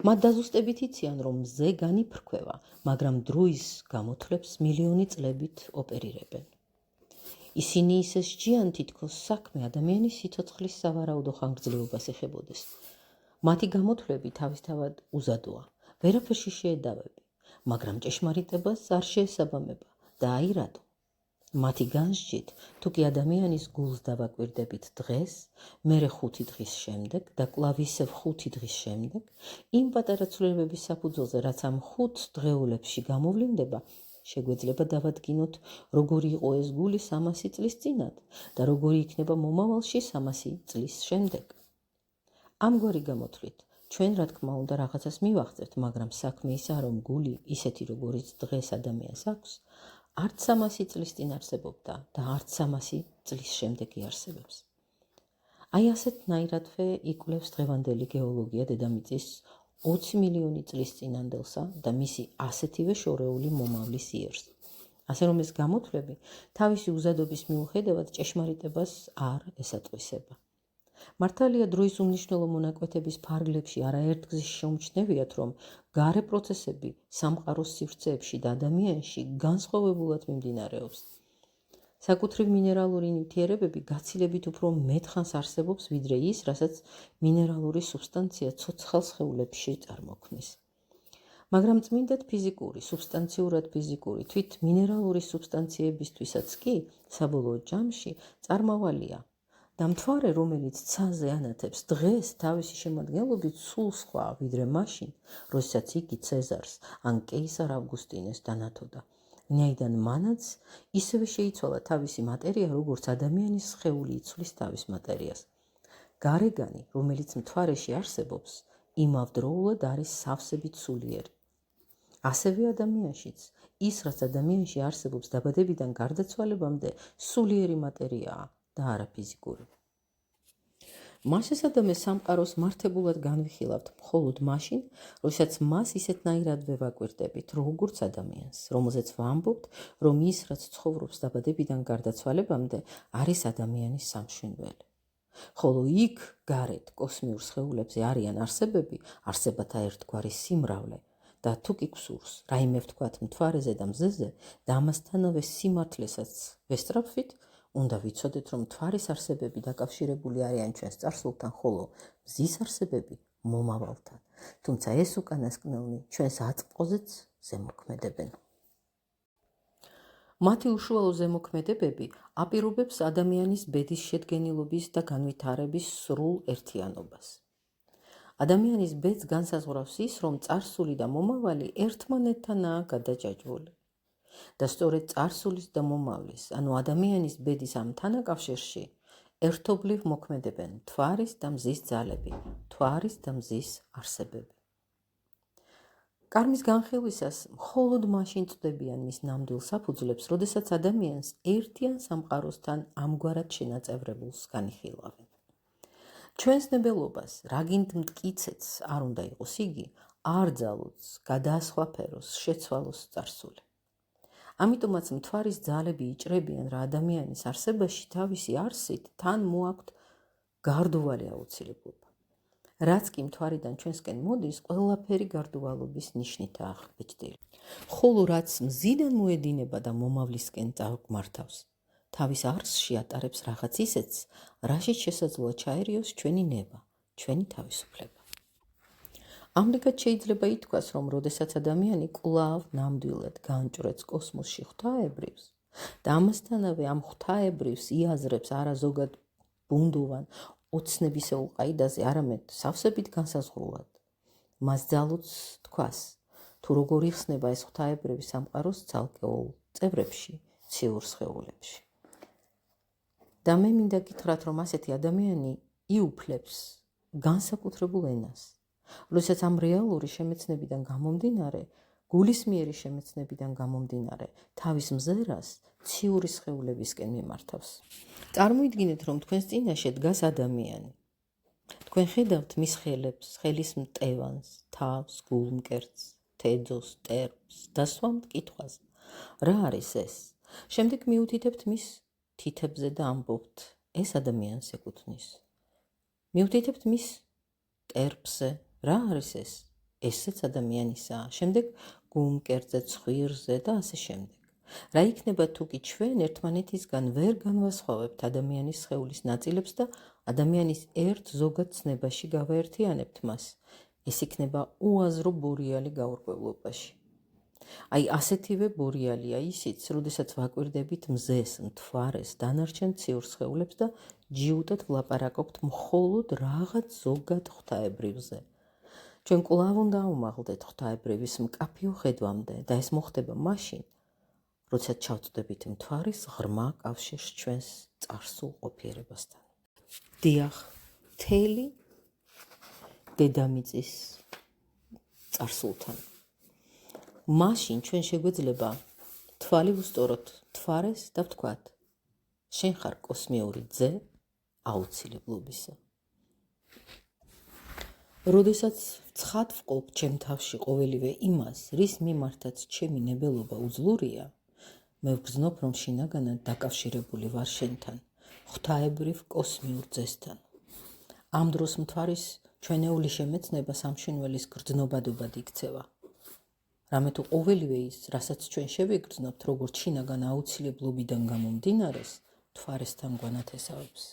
მათ დაზუსტებით იციან, რომ მზე განიფრქვევა, მაგრამ დროის გამოთვლებს მილიონი წლებით ოპერირებენ. ისინი ისე სჯიან, თითქოს საქმე ადამიანის სიცოცხლის სავარაუდო ხანგრძლივობას ეხებოდეს. მათი გამოთვლები თავისთავად უზადოა, ვერაფერში შეედავები, მაგრამ ჭეშმარიტებას არ შეესაბამება და აი რატო. მათი განსჯით, თუ კი ადამიანის გულს დავაკვირდებით დღეს, მერე 5 დღის შემდეგ და კვლავ ისევ 5 დღის შემდეგ, იმ პატარა ცვლილებების საფუძველზე, რაც ამ 5 დღეულებში გამოვლინდება, შეგვეძლება დავადგინოთ, როგორი იყო ეს გული 300 წლის წინათ და როგორი იქნება მომავალში 300 წლის შემდეგ. ამგვარი გამოთვლით, ჩვენ რა თქმა უნდა რაღაცას მივახცევთ, მაგრამ საქმე ისაა, რომ გული ისეთი როგორიც დღეს ადამიანს აქვს, არც 300 წლის წინ არსებობდა და არც 300 წლის შემდეგ იარსებებს. აი ასეთნაირადვე იკვლევს დღევანდელი გეოლოგია დედამიწის 20 მილიონი წლის წინანდელსა და მისი ასეთივე შორეული მომავლის იერს. ასე რომ ეს გამოთვლები თავისი უზადობის მიუხედავად ჭეშმარიტებას არ ესატყვისება. მართალია დროის უმნიშვნელო მონაკვეთების ფარგლებში არაერთგზის შეუმჩნევიათ, რომ გარე პროცესები სამყაროს სივრცეებში და ადამიანში განსხვავებულად მიმდინარეობს. საკუთრივ მინერალური ნივთიერებები გაცილებით უფრო მეტხანს არსებობს, ვიდრე ის, რასაც მინერალური სუბსტანცია ცოცხალ სხეულებში წარმოქმნის. მაგრამ წმინდად ფიზიკური, სუბსტანციურად ფიზიკური, თვით მინერალური სუბსტანციებისთვისაც კი, საბოლოო ჯამში წარმავალია და მთვარე, რომელიც ცაზე ანათებს დღეს თავისი შემადგენლობით სულ სხვა, ვიდრე მაშინ, როდესაც იგი ცეზარს ან კეისარ ავგუსტინეს დანათოდა. ვინაიდან მანაც ისევე შეიცვალა თავისი მატერია, როგორც ადამიანის სხეული იცვლის თავის მატერიას. გარეგანი, რომელიც მთვარეში არსებობს, იმავდროულად არის სავსებით სულიერი. ასევე ადამიანშიც, ის, რაც ადამიანში არსებობს დაბადებიდან გარდაცვალებამდე, სულიერი მატერიაა და არა ფიზიკური. მას შესადამე სამყაროს მართებულად განვიხილავთ მხოლოდ მაშინ, როდესაც მას ისეთნაირადვე ვაკვირდებით, როგორც ადამიანს, რომელზეც ვამბობთ, რომ ის, რაც ცხოვრობს დაბადებიდან გარდაცვალებამდე, არის ადამიანის სამშვენებელი. ხოლო იქ გარეთ კოსმიურ სხეულებზე არიან არსებები, არსებათა ერთგვარი სიმრავლე და თუ კი გსურს რაიმე ვთქვათ მთვარეზე და მზეზე და ამასთანავე სიმართლესაც ვესწრაფვით, უნდა ვიცოდეთ, რომ მთვარის არსებები დაკავშირებული არიან ჩვენს წარსულთან, ხოლო მზის არსებები მომავალთან. თუმცა ეს უკანასკნელნი ჩვენს აწმყოზეც ზემოქმედებენ. მათი უშუალო ზემოქმედებები აპირობებს ადამიანის ბედის შედგენილობის და განვითარების სრულ ერთიანობას. ადამიანის ბედს განსაზღვრავს ის, რომ წარსული და მომავალი ერთმანეთთანაა გადაჯაჭვული. და სწორედ წარსულის და მომავლის, ანუ ადამიანის ბედის ამ თანაკავშირში, ერთობლივ მოქმედებენ მთვარის და მზის ძალები, მთვარის და მზის არსებები. კარმის განხილვისას მხოლოდ მაშინ წვდებიან მის ნამდვილ საფუძვლებს, როდესაც ადამიანს ერთიან სამყაროსთან ამგვარად შენაწევრებულს განიხილავენ. ჩვენს ნებელობას, რაგინდ მტკიცეც არ უნდა იყოს იგი, არ ძალოც, გადაასხვაფეროს, შეცვალოს წარსული. ამიტომაც მთვარის ძალები იჭრებიან, რა ადამიანის არსებაში თავისი არსით თან მოაქვთ გარდუვალი აუცილებლობა. რაც კი მთვარიდან ჩვენსკენ მოდის, ყველაფერი გარდუვალობის ნიშნითაა აღბეჭდილი. ხოლო რაც მზიდან მოედინება და მომავლისკენ წაგვმართავს, თავის არსში ატარებს რაღაც ისეთს, რაშიც შესაძლოა ჩაერიოს ჩვენი ნება, ჩვენი თავისუფლება. ამრიგად შეიძლება ითქვას, რომ როდესაც ადამიანი კვლავ ნამდვილად განჭვრეტს კოსმოსში ღვთაებრივს და ამასთანავე ამ ღვთაებრივს იაზრებს არა ზოგად ბუნდოვან ოცნებისეულ ყაიდაზე, არამედ სავსებით განსაზღვრულად, მას ძალოც თქვას, თუ როგორ იხსნება ეს ღვთაებრივი სამყაროს ცალკეულ წევრებში, ციურ სხეულებში. და მე მინდა გითხრათ, რომ ასეთი ადამიანი იუფლებს განსაკუთრებულ ენას, როდესაც ამ რეალური შემეცნებიდან გამომდინარე, გულისმიერი შემეცნებიდან გამომდინარე, თავის მზერას ციური სხეულებისკენ მიმართავს. წარმოიდგინეთ, რომ თქვენს წინაშე დგას ადამიანი. თქვენ ხედავთ მის ხელებს, ხელის მტევანს, თავს, გულმკერდს, თეძოს, ტერპს და სხვა მტკითხვას. რა არის ეს? შემდეგ მიუთითებთ მის თითებზე და ამბობთ, ეს ადამიანს ეკუთვნის. მივთითებთ მის კერპზე, რა არის ეს? ესეც ადამიანისაა. შემდეგ გუმკერზე, ცხვირზე და ასე შემდეგ. რა იქნება თუ კი ჩვენ ერთმანეთისგან ვერ განვასხვავებთ ადამიანის სხეულის ნაწილებს და ადამიანის ერთ ზოგად ცნებაში გავაერთიანებთ მას? ეს იქნება უაზრო ბორიალი გაურკვევლობაში. აი ასეთივე ბორიალია ისიც, როდესაც ვაკვირდებით მზეს, მთვარეს, დანარჩენ ციურ სხეულებს და ჯიუტად ვლაპარაკობთ მხოლოდ რაღაც ზოგად ღვთაებრივზე. ჩვენ კვლავ უნდა აუმაღლდეთ ღვთაებრივის მკაფიო ხედვამდე და ეს მოხდება მაშინ, როცა ჩავწვდებით მთვარის ღრმა კავშირს ჩვენს წარსულ ყოფიერებასთან. დიახ, მთელი დედამიწის წარსულთან. მაშინ ჩვენ შეგვეძლება თვალი ვუსწოროთ მთვარეს და ვთქვათ, შენ ხარ კოსმიური ძე აუცილებლობისა. როდესაც ცხად ვყოლ ჩემ თავში ყოველივე იმას, რის მიმართაც ჩემი ნებელობა უძლურია, მე ვგრძნობ, რომ შინაგანად დაკავშირებული ვარ შენთან, ღვთაებრივ კოსმიურ ძესთან. ამ დროს მთვარის ჩვენეული შემეცნება სამშვენველის გრძნობადობად იქცევა. რამე თუ ყოველივე ის, რასაც ჩვენ შევიგრძნობთ, როგორც შინაგან აუცილებლობიდან გამომდინარეს, მთვარესთან გვანათესავებს.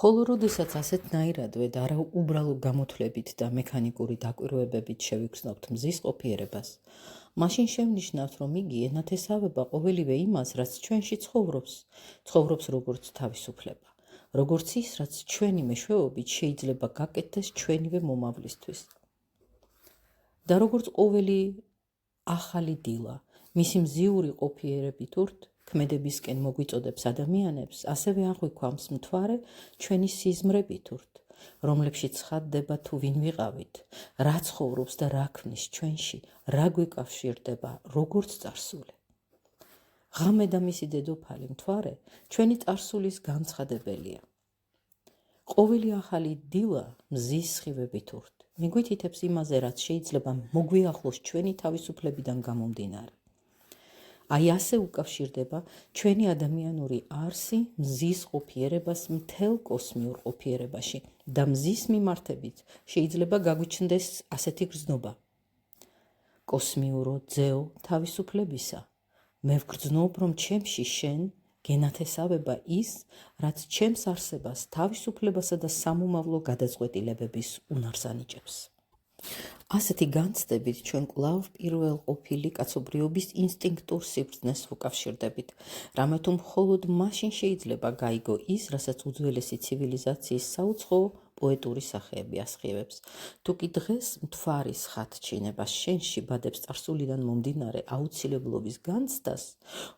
ხოლო როდესაც ასეთნაირადვე და არა უბრალო გამოთვლებით და მექანიკური დაკვირვებებით შევიგრძნობთ მზის ყოფიერებას, მაშინ შევნიშნავთ, რომ იგი ენათესავება ყოველივე იმას, რაც ჩვენში ცხოვრობს როგორც თავისუფლება, როგორც ის, რაც ჩვენი მეშვეობით შეიძლება გაკეთდეს ჩვენივე მომავლისთვის. და როგორც ყოველი ახალი დილა, მისი მზიური ყოფიერებით ურთ, ქმედებისკენ მოგვიწოდებს ადამიანებს, ასევე აღვიქვამს მთვარე ჩვენი სიზმრებით ურთ, რომლებშიც ცხადდება თუ ვინ ვიყავით, რა ცხოვრობს და რა ქმნის ჩვენში, რა გვეკავშირდება, როგორც წარსული. ღამე და მისი დედოფალი მთვარე ჩვენი წარსულის განცხადებელია. ყოველი ახალი დილა მზის სხივებით ურთ. მიგვითითებს იმაზე, რაც შეიძლება მოგვიახლოს ჩვენი თავისუფლებიდან გამომდინარე. აი ასე უკავშირდება ჩვენი ადამიანური არსი მზის ყოფიერებას მთელ კოსმიურ ყოფიერებაში და მზის მიმართებით შეიძლება გაგვიჩნდეს ასეთი გრძნობა. კოსმიურო ძეო თავისუფლებისა, მე ვგრძნობ, რომ ჩემში შენ გენათესავება ის, რაც ჩემს არსებას, თავისუფლებასა და სამომავლო გადაწყვეტილებების უნარს ანიჭებს. ასეთი განცდებით ჩვენ კვლავ პირველ ყოფილი კაცობრიობის ინსტინქტურ სიბრძნეს ვუკავშირდებით, რამე თუ მხოლოდ მაშინ შეიძლება გაიგო ის, რასაც უძველესი ცივილიზაციის საუცხოო პოეტური სახეები ასხივებს. თუ კი დღეს მთვარის ხატჩინება შენში ბადებს წარსულიდან მომდინარე აუცილებლობის განცდას,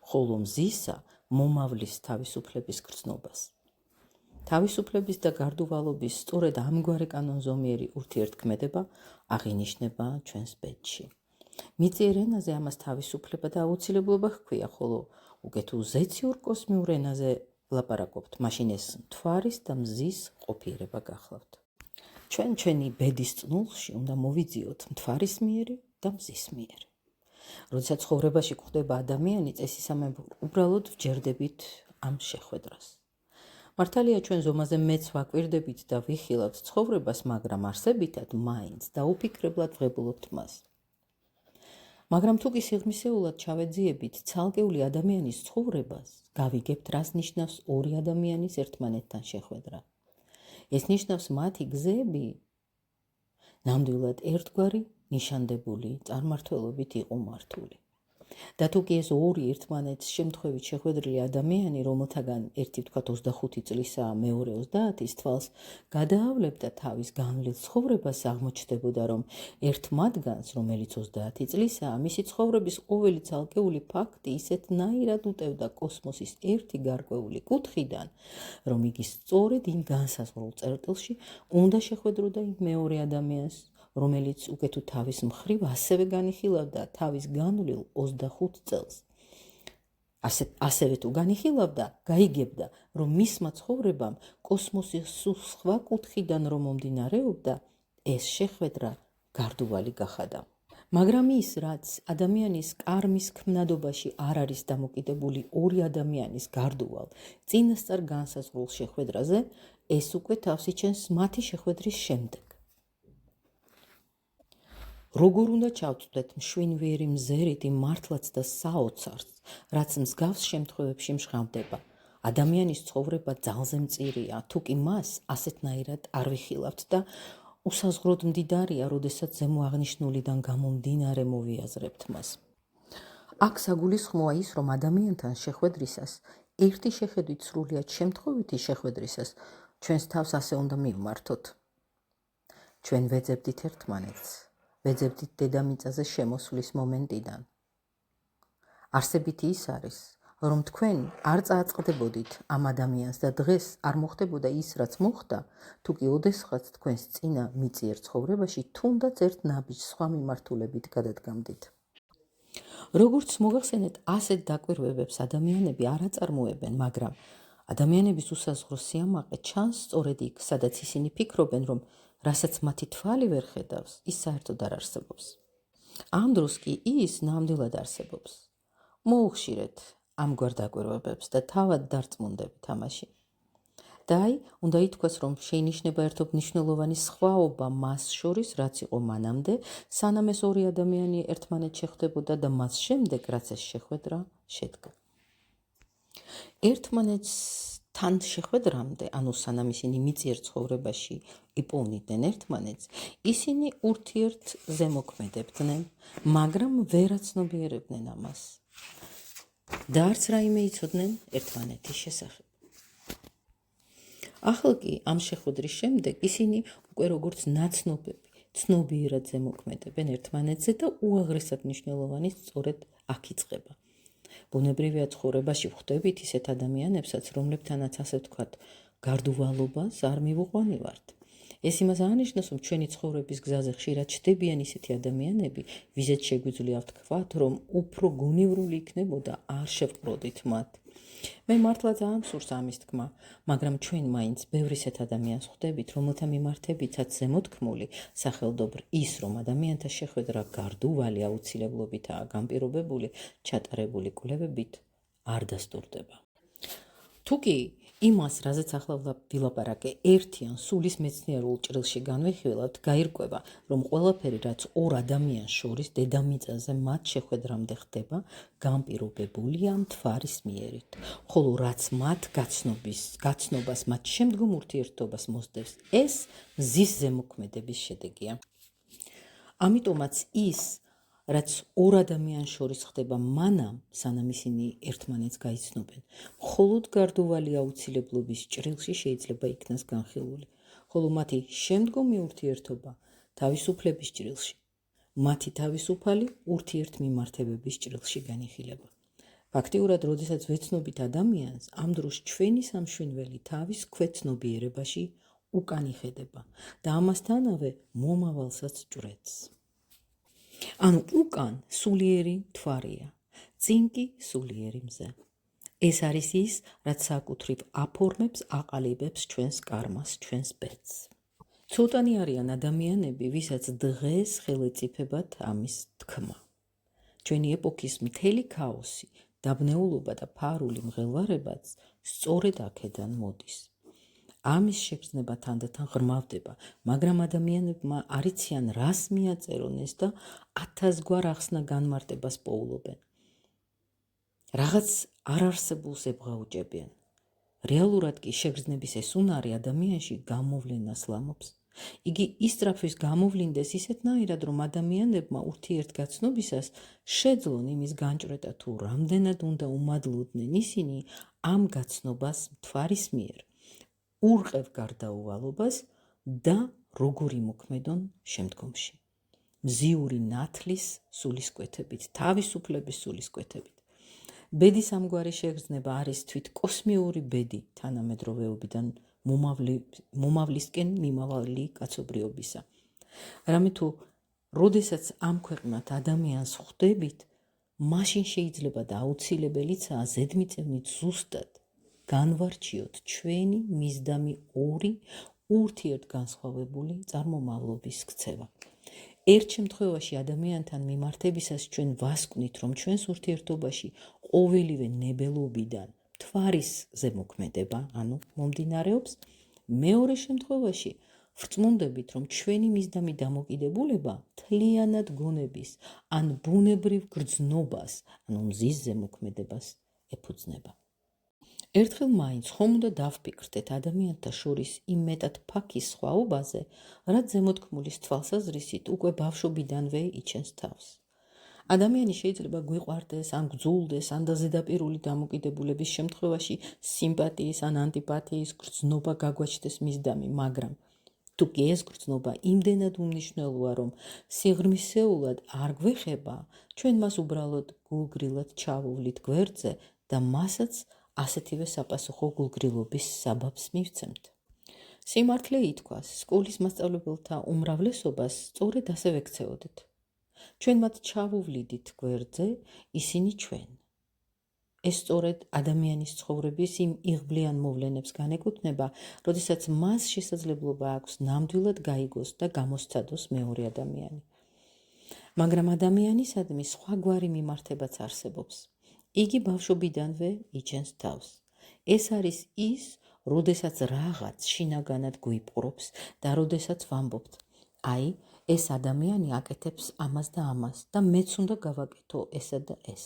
ხოლო მზისა მომავლის თავისუფლების გრძნობას. თავისუფლების და გარდუვალობის სწორედ ამგვარი კანონზომიერი ურთიერთქმედება აღინიშნება ჩვენს ბედში. მიწიერ ენაზე ამას თავისუფლება და აუცილებლობა ჰქვია, ხოლო უკეთ უზეციურ კოსმიურ ენაზე ვლაპარაკობთ, მაშინ ეს მთვარის და მზის ყოფიერება გახლავთ. ჩვენ ჩვენი ბედის წნულში უნდა მოვიძიოთ მთვარის მიერი და მზის მიერი. როდესაც ცხოვრებაში გვხვდება ადამიანი, წესისამებრ უბრალოდ ვჯერდებით ამ შეხვედრას. მართალია ჩვენ ზომაზე მეც ვაკვირდებით და ვიხილავთ ცხოვრებას, მაგრამ არსებითად მაინც დაუფიქრებლად ვღებულობთ მას. მაგრამ თუ კი სიღრმისეულად ჩავეძიებით ცალკეული ადამიანის ცხოვრებას, გავიგებთ, რას ნიშნავს ორი ადამიანის ერთმანეთთან შეხვედრა. ეს ნიშნავს მათი გზები ნამდვილად ერთგვარი ნიშანდებული წარმმართველობით იყო მართული. და თუ კი ეს ორი ერთმანეთს შემთხვევით შეხვედრილი ადამიანი, რომელთაგან ერთი ვთქვათ 25 წლისაა, მეორე 30-ის თვალს გადაავლებდა თავის განვლილ ცხოვრებას, აღმოჩნდებოდა, რომ ერთ მათგანს, რომელიც 30 წლისაა, მისი ცხოვრების ყოველი ცალკეული ფაქტი ისეთნაირად უტევდა კოსმოსის ერთი გარკვეული კუთხიდან, რომ იგი სწორედ იმ განსაზღვრულ წერტილში უნდა შეხვედროდა იმ მეორე ადამიანს, რომელიც უკეთ თავის მხრივ ასევე განიხილავდა თავის განვლილ 25 წელს. ასევე თუ განიხილავდა, გაიგებდა, რომ მისმა ცხოვრებამ კოსმოსის სხვა კუთხიდან რომ მომდინარეობდა, ეს შეხვედრა გარდუვალი გახადა. მაგრამ ის, რაც ადამიანის კარმის ქმნადობაში არ არის დამოკიდებული ორი ადამიანის გარდუვალ წინასწარ განსაზღვრულ შეხვედრაზე, ეს უკვე თავს იჩენს მათი შეხვედრის შემდეგ. როგორ უნდა ჩავწვდეთ მშვენიერი მზერითი მართლაც და საოცარს, რაც მსგავს შემთხვევებში მჟღავდება. ადამიანის ცხოვრება ძალზე მწირია, თუ კი მას ასეთნაირად არ ვიხილავთ და უსაზღვროდ მდიდარია, როდესაც ზემო აღნიშნულიდან გამომდინარე მოვიაზრებთ მას. აქ საგულისხმოა ის, რომ ადამიანთან შეხვედრისას, ერთი შეხედვით სრულიად შემთხვევითი შეხვედრისას, ჩვენს თავს ასე უნდა მივმართოთ. ჩვენ ვეძებდით ერთმანეთს, ვეძებდით დედამიწაზე შემოსვლის მომენტიდან. არსებითი ის არის, რომ თქვენ არ წააწყდებოდით ამ ადამიანს და დღეს არ მოხდებოდა ის, რაც მოხდა, თუ კი ოდესღაც თქვენს წინა მიწიერ ცხოვრებაში თუნდაც ერთ ნაბიჯს სხვა მიმართულებით გადადგამდით. როგორც მოგახსენეთ, ასეთ დაკვირვებებს ადამიანები არ აწარმოებენ, მაგრამ ადამიანების უსაზღვრო სიამაყე ჩანს სწორედ იქ, სადაც ისინი ფიქრობენ, რომ რასაც მათი თვალი ვერ ხედავს, ის საერთოდ არ არსებობს. ამ დროს კი ის ნამდვილად არსებობს. მოუხშირეთ ამგვარ დაკვირვებებს და თავად დარწმუნდებით ამაში. და აი, უნდა ითქვას, რომ შეინიშნება ერთობ მნიშვნელოვანი სხვაობა მას შორის, რაც იყო მანამდე, სანამ ეს ორი ადამიანი ერთმანეთს შეხვდებოდა და მას შემდეგ, რაც ეს შეხვედრა შედგა. ერთმანეთთან შეხვედრამდე, ანუ სანამ ისინი მიწიერ ცხოვრებაში იპოვნიდნენ ერთმანეთს, ისინი ურთიერთ ზემოქმედებდნენ, მაგრამ ვერაცნობიერებდნენ ამას. და არც რაიმე იცოდნენ ერთმანეთის შესახებ. ახლა კი ამ შეხვედრის შემდეგ ისინი უკვე როგორც ნაცნობები ცნობიერად ზემოქმედებენ ერთმანეთზე და უაღრესად მნიშვნელოვანი სწორედ აქ იწყება. ბუნებრივია ცხოვრებაში ვხვდებით ისეთ ადამიანებსაც, რომლებთანაც ასე ვთქვათ, გარდუვალობას არ მივუყვანივართ. ეს იმას აღნიშნავს, რომ ჩვენი ცხოვრების გზაზე ხშირად ჩდებიან ისეთი ადამიანები, ვიზეთ შეგვიძლია ვთქვათ, რომ უფრო გონივრული იქნებოდა არ შევყროდით მათ. მე მართლა ძალიან სურს ამის თქმა, მაგრამ ჩვენ მაინც ბევრ ისეთ ადამიანს ხვდებით, რომელთა მიმართებითაც ზემოთქმული, სახელდობრ ის, რომ ადამიანთა შეხვედრა გარდუვალი აუცილებლობითაა განპირობებული, ჩატარებული კვლევებით არ დასტურდება. თუკი იმას, რაზეც ახლა ვილაპარაკე, ერთიან სულის მეცნიერულ ჭრილში განვიხილავთ, გაირკვევა, რომ ყველაფერი, რაც ორ ადამიანს შორის დედამიწაზე მათ შეხვედრამდე ხდება, განპირობებულია მთვარის მიერით, ხოლო რაც მათ გაცნობას მათ შემდგომ ურთიერთობას მოსდევს, ეს მზის ზემოქმედების შედეგია. ამიტომაც ის, რაც ორ ადამიანს შორის ხდება მანამ, სანამ ისინი ერთმანეთს გაიცნობენ, მხოლოდ გარდუვალი აუცილებლობის ჭრილში შეიძლება იქნას განხილული, ხოლო მათი შემდგომი ურთიერთობა თავისუფლების ჭრილში, მათი თავისუფალი ურთიერთმიმართებების ჭრილში განიხილება. ფაქტიურად, როდესაც ვეცნობით ადამიანს, ამ დროს ჩვენი სამშვენველი თავის ქვეცნობიერებაში უკან იხედება და ამასთანავე მომავალსაც ჭვრეტს. ანუ უკან სულიერი მთვარია, წინ კი სულიერი მზე. ეს არის ის, რაც საკუთრივ აფორმებს, აყალიბებს ჩვენს კარმას, ჩვენს ბედს. ცოტანი არიან ადამიანები, ვისაც დღეს ხელეწიფებათ ამის თქმა. ჩვენი ეპოქის მთელი ქაოსი, დაბნეულობა და ფარული მღელვარებაც სწორედ აქედან მოდის. ამის შეგრძნება თანდათან ღრმავდება, მაგრამ ადამიანებმა არ იციან რას მიაწერონ ეს და 1000 გვარ ახსნა განმარტებას პოულობენ. რაღაც არარსებულს ებღაუჭებიან. რეალურად კი შეგრძნების ეს უნარი ადამიანში გამოვლენას ლამობს. იგი ისწრაფვის გამოვლინდეს ისეთნაირად, რომ ადამიანებმა ურთიერთგაცნობისას შეძლონ იმის განჭვრეტა, თუ რამდენად უნდა უმადლოდნენ ისინი ამ გაცნობას მთვარის მიერ, ურყევ გარდაუვალობას და როგორ იმოქმედონ შემდგომში. მზიური ნათლის სულისკვეთებით, თავისუფლების სულისკვეთებით. ბედის ამგვარი შეგრძნება არის თვით კოსმიური ბედი თანამედროვეობიდან მომავლისკენ მიმავალი კაცობრიობისა. რამე თუ როდესაც ამ ქვეყნად ადამიანს ხვდებით, მაშინ შეიძლება და აუცილებელიცაა ზედმიწევნით ზუსტად განვარჩიოთ ჩვენი მისდამი ორი ურთიერთგანსხვავებული წარმომავლობის ქცევა. ერთ შემთხვევაში ადამიანთან მიმართებისას ჩვენ ვასკვნით, რომ ჩვენს ურთიერთობაში ყოველივე ნებელობიდან მთვარის ზემოქმედება, ანუ მომდინარეობს, მეორე შემთხვევაში ვრწმუნდებით, რომ ჩვენი მისდამი დამოკიდებულება მთლიანად გონების ან ბუნებრივ გრძნობას, ანუ მზის ზემოქმედებას ეფუძნება. ერთხელ მაინც ხომ უნდა დავფიქრდეთ ადამიანთა შორის იმ მეტად ფაქის სხვაობაზე, რაც ზემოთქმულის თვალსაზრისით უკვე ბავშვობიდანვე იჩენს თავს. ადამიანი შეიძლება გვიყვარდეს, ან გძულდეს, ან ზედაპირული დამოკიდებულების შემთხვევაში სიმპათიის ან ანტიპათიის გრძნობა გაგვაჩნდეს მისდამი, მაგრამ თუკი ეს გრძნობა იმდენად უმნიშვნელოა, რომ სიღრმისეულად არ გვეხება, ჩვენ მას უბრალოდ გულგრილად ჩავუვლით გვერდზე და მასაც ასეთივე საპასუხო გულგრილობის საბაბს მივცემთ. სიმართლე ითქვას, სკოლის მასწავლებელთა უმრავლესობას სწორედ ასე ვექცეოდეთ. ჩვენ მათ ჩავუვლიდით გვერდზე, ისინი ჩვენ. ეს სწორედ ადამიანის ცხოვრების იმ იღბლიან მოვლენებს განეკუთვნება, როდესაც მას შესაძლებლობა აქვს ნამდვილად გაიგოს და გამოსცადოს მეორე ადამიანი. მაგრამ ადამიანისადმი სხვაგვარი მიმართებაც არსებობს. იგი ბავშვობიდანვე იჩენს თავს. ეს არის ის, როდესაც რაღაც შინაგანად გვიპყრობს და როდესაც ვამბობთ, აი, ეს ადამიანი აკეთებს ამას და ამას და მეც უნდა გავაკეთო ესა და ეს.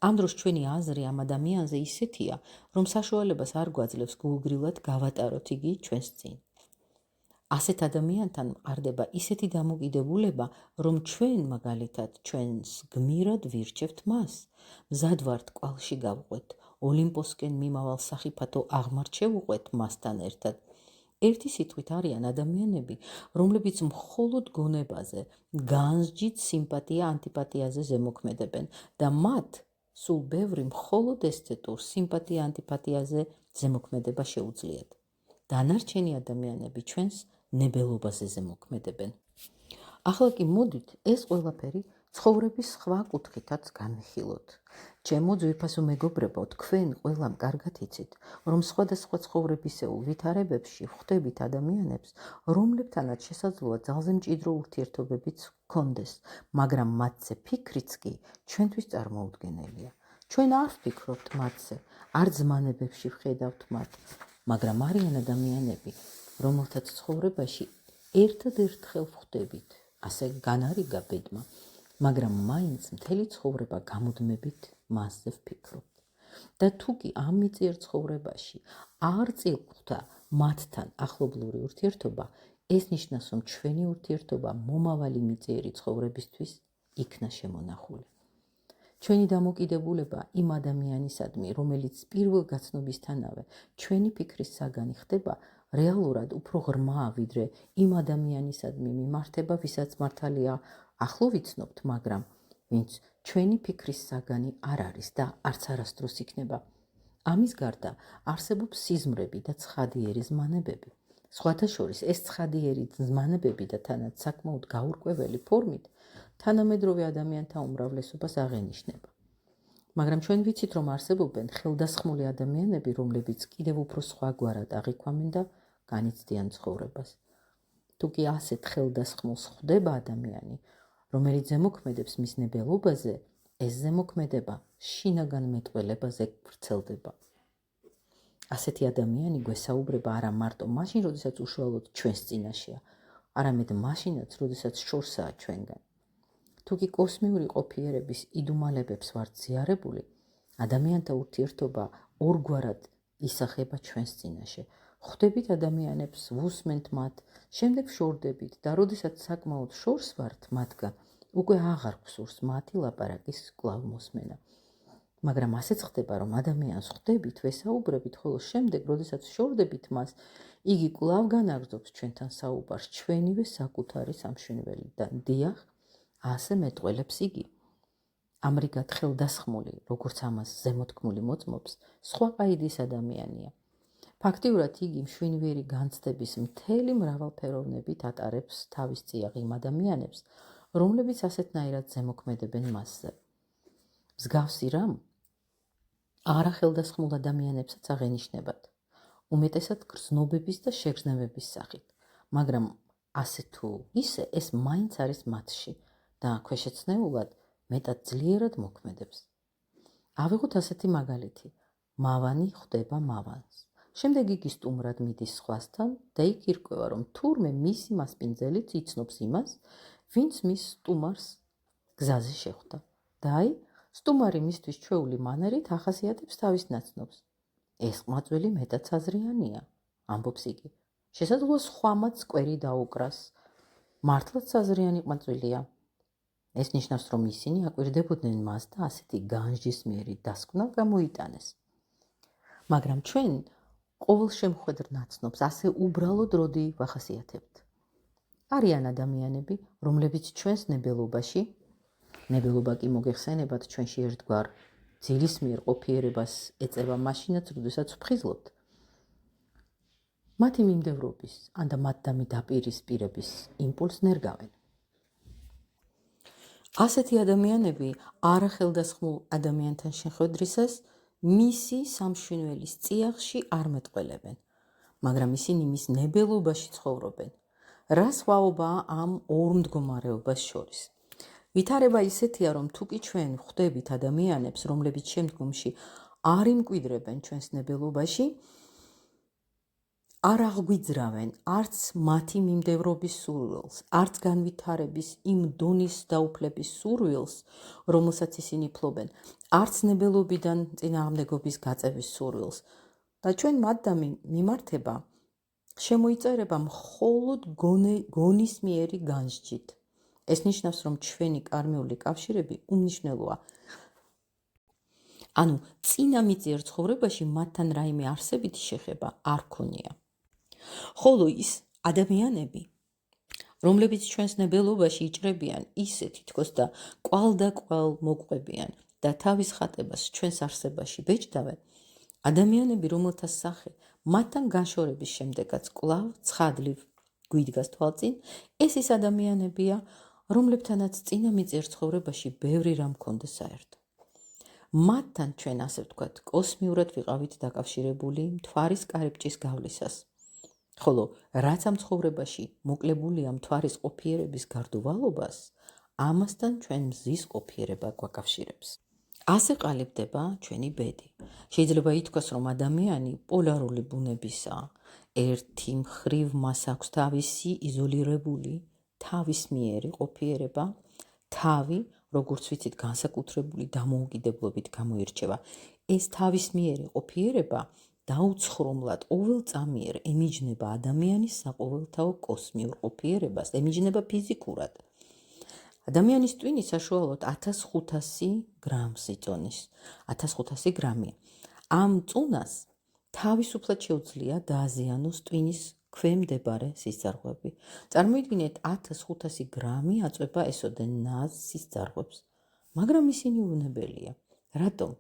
ამ დროს ჩვენი აზრი ამ ადამიანზე ისეთია, რომ საშუალებას არ გვაძლევს გულგრილად გავატაროთ იგი ჩვენს წინ. ასეთ ადამიანთან მყარდება ისეთი დამოკიდებულება, რომ ჩვენ მაგალითად ჩვენს გმირად ვირჩევთ მას. მზად ვართ კვალში გავყვეთ, ოლიმპოსკენ მიმავალ სახიფათო აღმართ შევუყვეთ მასთან ერთად. ერთი სიტყვით არიან ადამიანები, რომლებიც მხოლოდ გონებაზე, განსჯით სიმპათია ანტიპათიაზე ზემოქმედებენ და მათ სულ ბევრი მხოლოდ ესთეტურ სიმპათია ანტიპათიაზე ზემოქმედება შეუძლიათ. დანარჩენი ადამიანები ჩვენს ნებელობაზე ზემოქმედებენ. ახლა კი მოდით ეს ყველაფერი ცხოვრების სხვა კუთხითაც განვიხილოთ. ჩემო ძვირფასო მეგობრებო, თქვენ ყველამ კარგად იცით, რომ სხვადასხვა ცხოვრებისეულ ვითარებებში ხვდებით ადამიანებს, რომლებთანაც შესაძლოა ძალზე მჭიდრო ურთიერთობებიც ჰქონდეს, მაგრამ მათზე ფიქრიც კი ჩვენთვის წარმოუდგენელია. ჩვენ არ ვფიქრობთ მათზე, არ ზმანებებში ვხედავთ მათ, მაგრამ არიან ადამიანები, რომელთაც ცხოვრებაში ერთადერთხელ ვხვდებით, ასე განარიგა ბედმა, მაგრამ მაინც მთელი ცხოვრება გამუდმებით მასზე ვფიქრობთ. და თუკი ამ მიწიერ ცხოვრებაში არ წილყვდა მათთან ახლობლური ურთიერთობა, ეს ნიშნავს, რომ ჩვენი ურთიერთობა მომავალი მიწიერი ცხოვრებისთვის იქნა შემონახული. ჩვენი დამოკიდებულება იმ ადამიანისადმი, რომელიც პირველ გაცნობისთანავე ჩვენი ფიქრის საგანი ხდება, რეალურად უფრო ღრმაა, ვიდრე იმ ადამიანისადმი მიმართება, ვისაც მართალია ახლო ვიცნობთ, მაგრამ ვინც ჩვენი ფიქრის საგანი არ არის და არც არასდროს იქნება. ამის გარდა არსებობს სიზმრები და ცხადიერი ზმანებები. სხვათა შორის ეს ცხადიერი ზმანებები და თანაც საკმაოდ გაურკვეველი ფორმით თანამედროვე ადამიანთა უმრავლესობას აღენიშნება. მაგრამ ჩვენ ვიცით, რომ არსებობენ ხელდასხმული ადამიანები, რომლებიც კიდევ უფრო სხვაგვარად აღიქვამენ და განიცდიან ცხოვრებას. თუკი ასეთ ხელდასხმულს ხვდება ადამიანი, რომელიც ზემოქმედებს მის ნებელობაზე, ეს ზემოქმედება შინაგან მეტყველებაზე ვრცელდება. ასეთი ადამიანი გვესაუბრება არა მარტო მაშინ, როდესაც უშუალოდ ჩვენს წინაშეა, არამედ მაშინაც, როდესაც შორსაა ჩვენგან. თუკი კოსმიური ყოფიერების იდუმალებებს ვართ ზიარებული, ადამიანთა ურთიერთობა ორგვარად ისახება ჩვენს წინაშე. ხვდებით ადამიანებს, ვუსმენთ მათ, შემდეგ შორდებით და როდესაც საკმაოდ შორს ვართ მათგან, უკვე აღარ გვსურს მათი ლაპარაკის კვლავ მოსმენა. მაგრამ ასეც ხდება, რომ ადამიანს ხვდებით, ვესაუბრებით, ხოლო შემდეგ, როდესაც შორდებით მას, იგი კვლავ განაგრძობს ჩვენთან საუბარს, ჩვენივე საკუთარი სამშვენივრიდან. დიახ, ასე მეტყველებს იგი. ამრიგად ხელდასხმული, როგორც ამას ზემოთქმული მოწმობს, სხვა ყაიდის ადამიანია. ფაქტიურად იგი მშვენიერი განცდების მთელი მრავალფეროვნებით ატარებს თავის წიაღ იმ ადამიანებს, რომლებიც ასეთნაირად ზემოქმედებენ მასზე. მსგავსი რამ არახელდასხმულ ადამიანებსაც აღენიშნებათ, უმეტესად გრძნობების და შეგრძნებების სახით, მაგრამ ასე თუ ისე ეს მაინც არის მათში და ქვეშეცნეულად მეტად ძლიერად მოქმედებს. ავიღოთ ასეთი მაგალითი. მავანი ხვდება მავანს. შემდეგ იგი სტუმრად მიდის სხვასთან და იქ ირკვევა, რომ თურმე მისი მასპინძელიც იცნობს იმას, ვინც მის სტუმარს გზაზე შეხვდა. და აი, სტუმარი მისთვის ჩვეული მანერით ახასიათებს თავის ნაცნობს. ეს ყმაწვილი მეტად საზრიანია, ამბობს იგი. შესაძლოა სხვამაც კვერი დაუკრას. მართლაც საზრიანი ყმაწვილია. ეს ნიშნავს, რომ ისინი აკვირდებოდნენ მას და ასეთი განსჯისმიერი დასკვნა გამოიტანეს. მაგრამ ჩვენ ყოველ შემხედრ ნაცნობს ასე უბრალოდ როდი ვახასიათებთ. არიან ადამიანები, რომლებიც ჩვენს ნებელობაში, ნებელობა კი მოგეხსენებათ ჩვენში ერთგვარ ძილისმიერ ყოფიერებას ეწევა მაშინაც, როდესაც ვფხიზლობთ. მათი მიმდევრობის ან და მათდამი დაპირისპირების იმპულსს ნერგავენ. ასეთი ადამიანები არახელდასხმულ ადამიანთან შეხვედრისას მისი სამშვინველის წიაღში არ მეტყველებენ, მაგრამ ისინი მის ნებელობაში ცხოვრობენ. რა სხვაობაა ამ ორ მდგომარეობას შორის? ვითარება ისეთია, რომ თუკი ჩვენ ხვდებით ადამიანებს, რომლებიც შემდგომში არ იმკვიდრებენ ჩვენს ნებელობაში, არ აღგვიძრავენ არც მათი მიმდევრობის სურვილს, არც განვითარების იმ დონის დაუფლების სურვილს, რომელსაც ისინი ფლობენ, არც ნებელობიდან წინააღმდეგობის გაწევის სურვილს. და ჩვენ მათდამი მიმართება შემოიწერება მხოლოდ გონისმიერი განსჯით. ეს ნიშნავს, რომ ჩვენი კარმიული კავშირები უმნიშვნელოა. ანუ წინამიწიერ ცხოვრებაში მათთან რაიმე არსებითი შეხება არ ქონია. ხოლო ის ადამიანები, რომლებიც ჩვენს ნებელობაში იჭრებიან ისე თითქოს და კვალდაკვალ მოგვყვებიან და თავის ხატებას ჩვენს არსებაში ბეჭდავენ, ადამიანები, რომელთა სახე მათთან განშორების შემდეგაც კვლავ ცხადლივ გვიდგას თვალწინ, ეს ის ადამიანებია, რომლებთანაც წინამიწიერ ცხოვრებაში ბევრი რამ ჰქონდა საერთო. მათთან ჩვენ, ასე ვთქვათ, კოსმიურად ვიყავით დაკავშირებული მთვარის კარიბჭის გავლისას. ხოლო რაც ამ ცხოვრებაში მოკლებულია მთვარის ყოფიერების გარდუვალობას, ამასთან ჩვენ მზის ყოფიერება გვაკავშირებს. ასე ყალიბდება ჩვენი ბედი. შეიძლება ითქვას, რომ ადამიანი პოლარული ბუნებისაა. ერთი მხრივ მას აქვს თავისი იზოლირებული, თავისმიერი ყოფიერება, თავი, როგორც ვიცით, განსაკუთრებული დამოუკიდებლობით გამოირჩევა. ეს თავისმიერი ყოფიერება დაუცხრომლად ყოველწამიერ ემიჯნება ადამიანის საყოველთაო კოსმიურ ყოფიერებას, ემიჯნება ფიზიკურად. ადამიანის ტვინი საშუალოდ 1500 გრამს იწონის, 1500 გრამია. ამ წუნას თავისუფლად შეუძლია დააზიანოს ტვინის ქვემდებარე სისწარღვები. წარმოიდგინეთ, 1500 გრამი აწვება ესოდენ ნაზ სისწარღვებს, მაგრამ ისინი უვნებელია. რატომ?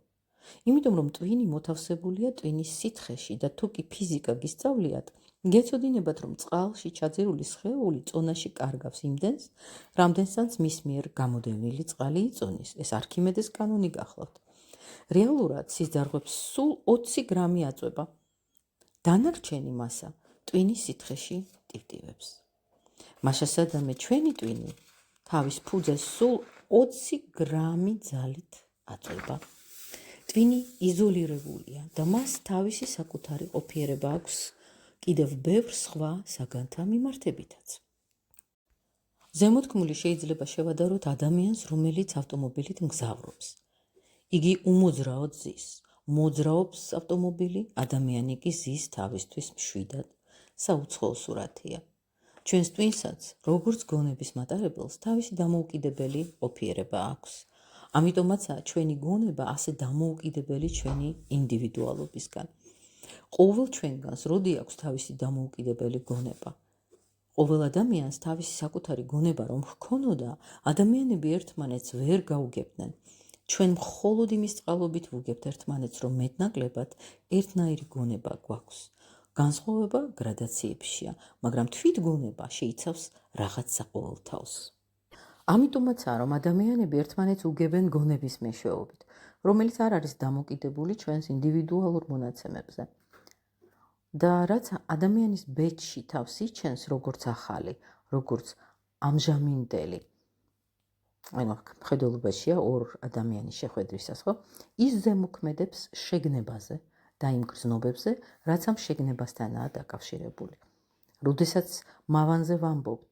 იმიტომ, რომ ტვინი მოთავსებულია ტვინის სითხეში და თუკი ფიზიკა გისწავლიათ, გეცოდინებათ, რომ წყალში ჩაძირული სხეული წონაში კარგავს იმდენს, რამდენსაც მის მიერ გამოდევნილი წყალი იწონის. ეს არქიმედეს კანონი გახლავთ. რეალურად სისწარღვებს სულ 20 გრამი აწვება. დანარჩენი მასა ტვინის სითხეში ტივტივებს. მაშასადამე ჩვენი ტვინი თავის ფუძეს სულ 20 გრამი ძალით აწვება. ტვინი იზოლირებულია და მას თავისი საკუთარი ყოფიერება აქვს კიდევ ბევრ სხვა საგანთა მიმართებითაც. ზემოთქმული შეიძლება შევადაროთ ადამიანს, რომელიც ავტომობილით მგზავრობს. იგი უმოძრაოდ ზის. მოძრაობს ავტომობილი, ადამიანი კი ზის თავისთვის მშვიდად. საუცხოო სურათია. ჩვენს ტვინსაც, როგორც გონების მატარებელს, თავისი დამოუკიდებელი ყოფიერება აქვს. ამიტომაცაა ჩვენი გონება ასე დამოუკიდებელი ჩვენი ინდივიდუალობისგან. ყოველ ჩვენგანს როდი აქვს თავისი დამოუკიდებელი გონება. ყოველ ადამიანს თავისი საკუთარი გონება რომ ჰქონოდა, ადამიანები ერთმანეთს ვერ გაუგებდნენ. ჩვენ მხოლოდ იმის წყალობით ვუგებთ ერთმანეთს, რომ მეტნაკლებად ერთნაირი გონება გვაქვს. განსხვავება გრადაციებშია, მაგრამ თვითგონება შეიცავს რაღაც საყოველთაოს. ამიტომაცაა, რომ ადამიანები ერთმანეთს უგებენ გონების მეშვეობით, რომელიც არ არის დამოკიდებული ჩვენს ინდივიდუალურ მონაცემებზე. და რაც ადამიანის ბედში თავს იჩენს როგორც ახალი, როგორც ამჟამინდელი, ანუ მხედველობაშია ორ ადამიანის შეხვედრისას, ხო? ის ზემოქმედებს შეგნებაზე და იმ გრძნობებზე, რაც ამ შეგნებასთანაა დაკავშირებული. როდესაც მავანზე ვამბობთ,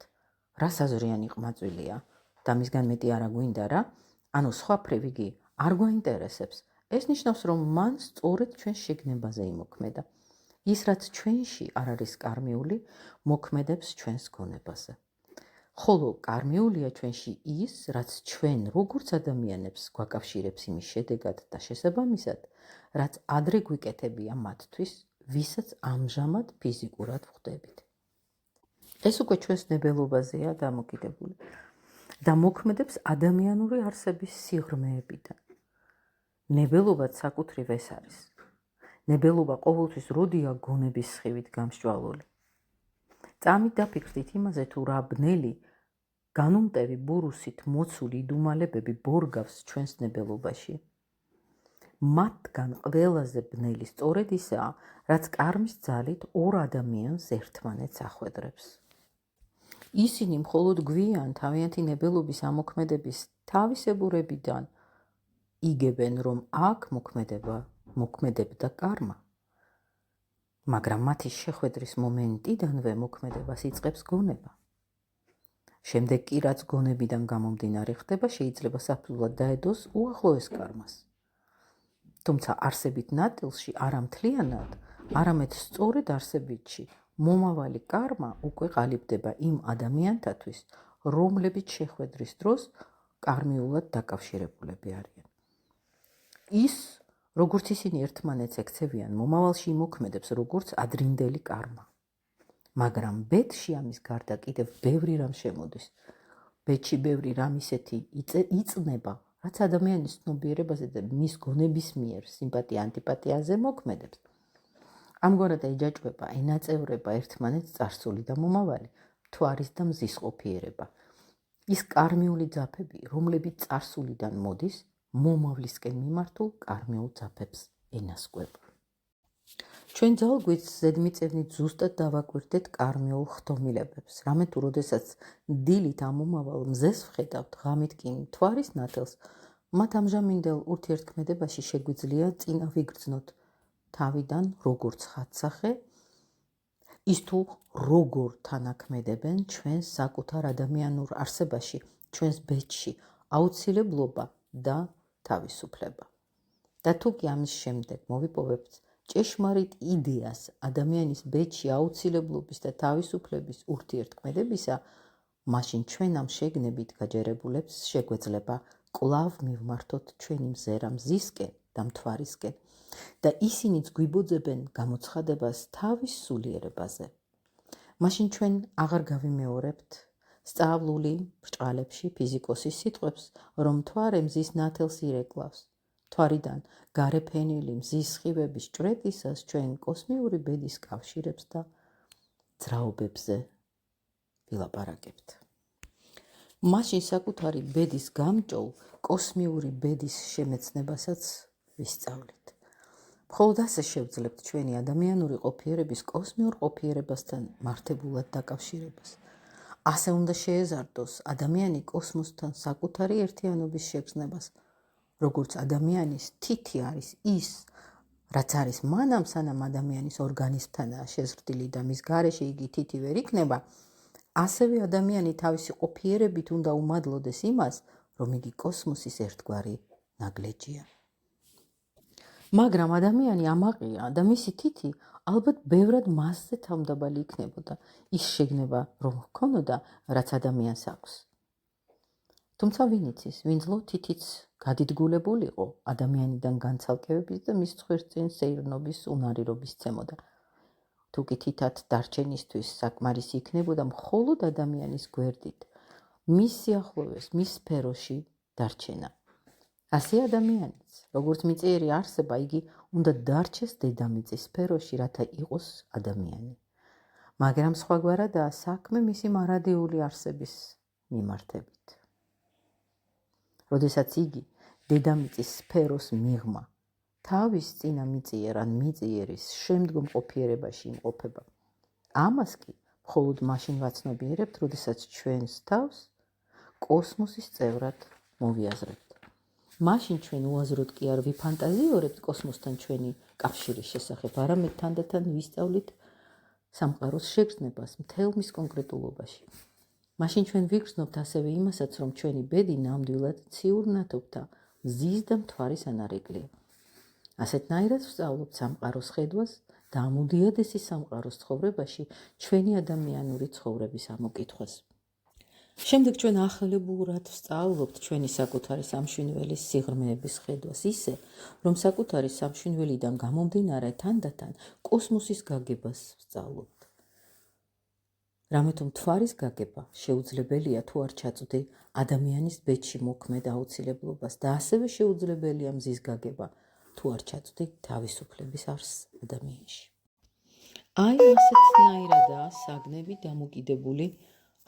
რა საზრიანი ყმაწვილია და მისგან მეტი არა გვინდა რა, ანუ სხვა ფრივ იგი არ გვაინტერესებს, ეს ნიშნავს, რომ მან სწორედ ჩვენ შეგნებაზე იმოქმედა. ის, რაც ჩვენში არ არის კარმიული, მოქმედებს ჩვენს გონებაზე. ხოლო კარმიულია ჩვენში ის, რაც ჩვენ როგორც ადამიანებს გვაკავშირებს იმის შედეგად და შესაბამისად, რაც ადრე გვიკეთებია მათთვის, ვისაც ამჟამად ფიზიკურად ვხვდებით. ეს უკვე ჩვენს ნებელობაზეა დამოკიდებული და მოქმედებს ადამიანური არსების სიღრმეებიდან. ნებელობაც საკუთრივ ეს არის. ნებელობა ყოველთვის როდია გონების სხივით გამსჭვალული. წამით დაფიქრდით იმაზე, თუ რა ბნელი განუმტევი ბურუსით მოცული იდუმალებები ბორგავს ჩვენს ნებელობაში. მათგან ყველაზე ბნელი სწორედ ისაა, რაც კარმის ძალით ორ ადამიანს ერთმანეთს ახვედრებს. ისინი მხოლოდ გვიან თავიანთი ნებელობის ამოქმედების თავისებურებიდან იგებენ, რომ აქ მოქმედებდა კარმა. მაგრამ მათი შეხვედრის მომენტიდანვე მოქმედებას იწყებს გონება. შემდეგ კი რაც გონებიდან გამომდინარე ხდება, შეიძლება საფუძვლად დაედოს უახლოეს კარმას. თუმცა არსებით ნაწილში არა მთლიანად, არამედ სწორედ არსებითში მომავალი კარმა უკვე ყალიბდება იმ ადამიანთათვის, რომლებიც შეხვედრის დროს კარმიულად დაკავშირებულები არიან. ის, როგორც ისინი ერთმანეთს ექცევიან, მომავალში იმოქმედებს როგორც ადრინდელი კარმა. მაგრამ ბედში ამის გარდა კიდევ ბევრი რამ შემოდის. ბედში ბევრი რამ ისეთი იწნება, რაც ადამიანის ცნობიერებაზე და მის გონების მიერ სიმპათია-ანტიპათიაზე მოქმედებს. ამგვარად ეჯაჭვება, ენაწევრება ერთმანეთს წარსული და მომავალი, მთვარის და მზის ყოფიერება. ის კარმიული ძაფები, რომლებიც წარსულიდან მოდის, მომავლისკენ მიმართულ კარმიულ ძაფებს ენასკვება. ჩვენ ძალგვით ზედმიწევნით ზუსტად დავაკვირდეთ კარმიულ ხდომილებებს, რამე თუ როდესაც დილით ამ მომავალ მზეს ვხედავთ, ღამით კი მთვარის ნათელს, მათ ამჟამინდელ ურთიერთქმედებაში შეგვიძლია წინა ვიგრძნოთ თავიდან როგორც ხატსახე, ის თუ როგორ თანაქმედებენ ჩვენს საკუთარ ადამიანურ არსებაში, ჩვენს ბედში, აუცილებლობა და თავისუფლება. და თუ კი ამის შემდეგ მოვიპოვებთ ჭეშმარიტ იდეას ადამიანის ბედში აუცილებლობის და თავისუფლების ურთიერთქმედებისა, მაშინ ჩვენ ამ შეგნებით გაჯერებულებს შეგვეძლება კვლავ მივმართოთ ჩვენი მზერა მზისკენ და მთვარისკენ და ისინიც გვიბოძებენ გამოცხადებას თავის სულიერებაზე. მაშინ ჩვენ აღარ გავიმეორებთ სწავლული ბრჭყალებში ფიზიკოსის სიტყვებს, რომ მთვარე მზის ნათელს ირეკლავს. მთვარიდან გარეფენილი მზის სხივების ჭვრეტისას ჩვენ კოსმიური ბედის კავშირებს და ძრაობებზე ვილაპარაკებთ. მაშინ საკუთარი ბედის გამჭოლ კოსმიური ბედის შემეცნებასაც ვისწავლით. მხოლოდ ასე შევძლებთ ჩვენი ადამიანური ყოფიერების კოსმიურ ყოფიერებასთან მართებულად დაკავშირებას. ასე უნდა შეეზარდოს ადამიანი კოსმოსთან საკუთარი ერთიანობის შეგრძნებას, როგორც ადამიანის თითი არის ის, რაც არის მანამ სანამ ადამიანის ორგანიზმთანაა შეზრდილი და მის გარეშე იგი თითი ვერ იქნება, ასევე ადამიანი თავისი ყოფიერებით უნდა უმადლოდეს იმას, რომ იგი კოსმოსის ერთგვარი ნაგლეჯია. მაგრამ ადამიანი ამაყია და მისი თითი ალბათ ბევრად მასზე თავმდაბალი იქნებოდა ის შეგნება რომ ჰქონოდა, რაც ადამიანს აქვს. თუმცა ვინ იცის, ვინძლო თითიც გადიდგულებულიყო ადამიანიდან განცალკევების და მის ხვირწინ სეირნობის უნარირობის ცემოდა. თუ კი თითად დარჩენისთვის საკმარისი იქნებოდა მხოლოდ ადამიანის გვერდით, მის სიახლოვეს, მის სფეროში დარჩენა. ასე ადამიანიც, როგორც მიწიერი არსება, იგი უნდა დარჩეს დედამიწის სფეროში, რათა იყოს ადამიანი. მაგრამ სხვაგვარადაა საქმე მისი მარადიული არსების მიმართებით. როდესაც იგი დედამიწის სფეროს მიღმა თავის წინა მიწიერ ან მიწიერის შემდგომ ყოფიერებაში იმყოფება, ამას კი მხოლოდ მაშინ ვაცნობიერებთ, როდესაც ჩვენს თავს კოსმოსის წევრად მოვიაზრებთ. მაშინ ჩვენ უაზროდ კი არ ვიფანტაზიორებთ კოსმოსთან ჩვენი კავშირის შესახებ, არამედ თანდათან ვისწავლით სამყაროს შეგრძნებას მთელ მის კონკრეტულობაში. მაშინ ჩვენ ვიგრძნობთ ასევე იმასაც, რომ ჩვენი ბედი ნამდვილად ციურ ნათობთა მზის და მთვარის ანარეკლია. ასეთნაირად ვსწავლობთ სამყაროს ხედვას და ამ უდიადესი სამყაროს ცხოვრებაში ჩვენი ადამიანური ცხოვრების ამოკითხვას. შემდეგ ჩვენ ახლებურად ვსწავლობთ ჩვენი საკუთარი სამშვინველის სიღრმეების ხედვას ისე, რომ საკუთარი სამშვინველიდან გამომდინარე თანდათან კოსმოსის გაგებას ვსწავლობთ. რამეთო მთვარის გაგება შეუძლებელია თუ არ ჩაწვდი ადამიანის ბედში მოქმედ აუცილებლობას და ასევე შეუძლებელია მზის გაგება თუ არ ჩაწვდი თავისუფლების არსს ადამიანში. აი ასეთნაირადაა საგნები დამოკიდებული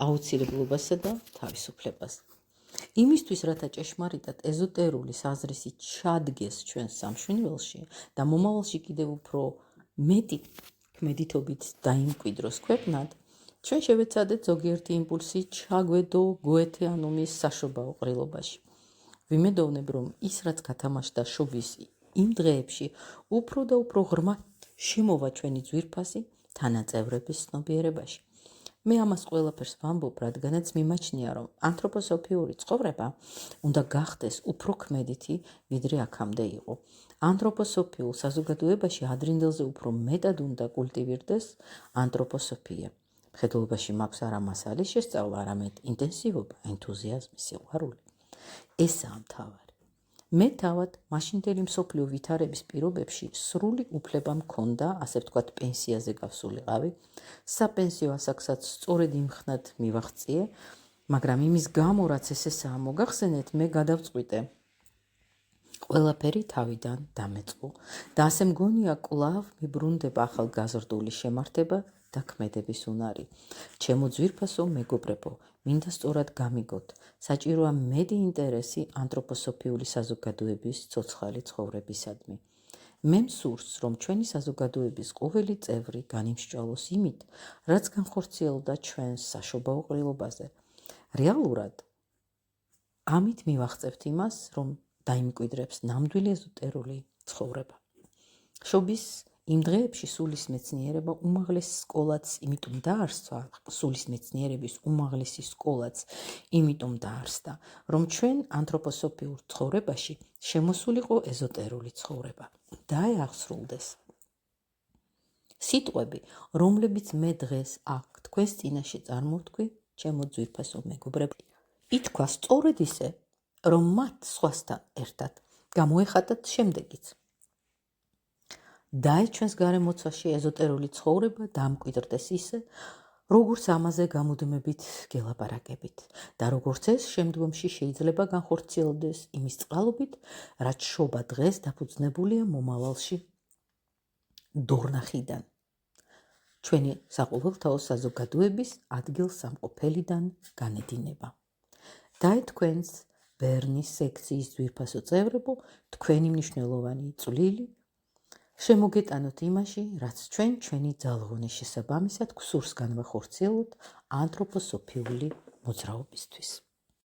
აუცილებლობასა და თავისუფლებას. იმისთვის, რათა ჭეშმარიტად ეზოტერული საზრისი ჩადგეს ჩვენს სამშვინველში და მომავალში კიდევ უფრო მეტი ქმედითობით დაიმკვიდროს ქვეყნად, ჩვენ შევეცადეთ ზოგიერთი იმპულსი ჩაგვედო გოეთეანუმის საშობაო ყრილობაში. ვიმედოვნებ, რომ ის, რაც გათამაშდა შობის იმ დღეებში, უფრო და უფრო ღრმად შემოვა ჩვენი ძვირფასი თანაწევრების ცნობიერებაში. მე ამას ყველაფერს ვამბობ, რადგანაც მიმაჩნია, რომ ანთროპოსოფიური ცხოვრება უნდა გახდეს უფრო ქმედითი, ვიდრე აქამდე იყო. ანთროპოსოფიულ საზოგადოებაში ადრინდელზე უფრო მეტად უნდა კულტივირდეს ანთროპოსოფია. მხედველობაში მაქვს არა მასალის შესწავლა, არამედ ინტენსივობა, ენთუზიაზმი, სიყვარული. ესაა მთავარი. მე თავად მაშინდელი მსოფლიო ვითარების პირობებში სრული უფლება მქონდა, ასე ვთქვათ, პენსიაზე გავსულიყავი. საპენსიო ასაკსაც სწორედ იმ ხნად მივაღწიე, მაგრამ იმის გამო, რაც ესაა მოგახსენეთ, მე გადავწყვიტე ყველაფერი თავიდან დამეწყო და ასე მგონია კვლავ მიბრუნდება ახალგაზრდული შემართება და ქმედების უნარი. ჩემო ძვირფასო მეგობრებო, მინდა სწორად გამიგოთ, საჭიროა მეტი ინტერესი ანთროპოსოფიული საზოგადოების ცოცხალი ცხოვრებისადმი. მე მსურს, რომ ჩვენი საზოგადოების ყოველი წევრი განიმსჭვალოს იმით, რაც განხორციელდა ჩვენს საშობაო ყრილობაზე. რეალურად ამით მივაღწევთ იმას, რომ დაიმკვიდრებს ნამდვილი ეზოტერული ცხოვრება. შობის იმ დღეებში სულის მეცნიერება უმაღლეს სკოლაც იმიტომ დაარსდა, სულის მეცნიერების უმაღლესი სკოლაც იმიტომ დაარსდა, რომ ჩვენ ანთროპოსოფიურ ცხოვრებაში შემოსულიყო ეზოტერული ცხოვრება. დაეახსრულდეს სიტყვები, რომლებიც მე დღეს აქ თქვენს წინაშე წარმოვთქვი, ჩემო ძვირფასო მეგობრებო. ითქვა სწორედ ისე, რომ მათ სხვასთან ერთად გამოეხატათ შემდეგიც. დაეჩვენს გარემოცვაში ეზოტერული ცხოვრება დამკვიდრდეს ისე, როგორც ამაზე გამუდმებით გელაპარაკებით და როგორც ეს შემდგომში შეიძლება განხორციელდეს იმის წყალობით, რაც შობა დღეს დაფუძნებულია მომავალში დორნახიდან. ჩვენი საყოველთაო საზოგადოების ადგილსამყოფელიდან განედინება. დაეთქვენს ბერნის სექციის ძვირფასო წევრებო, თქვენი მნიშვნელოვანი წვლილი შემოგეტანოთ იმაში, რაც ჩვენი ძალღონის შესაბამისად გსურს განვახორციელოთ ანთროპოსოფიული მოძრაობისთვის.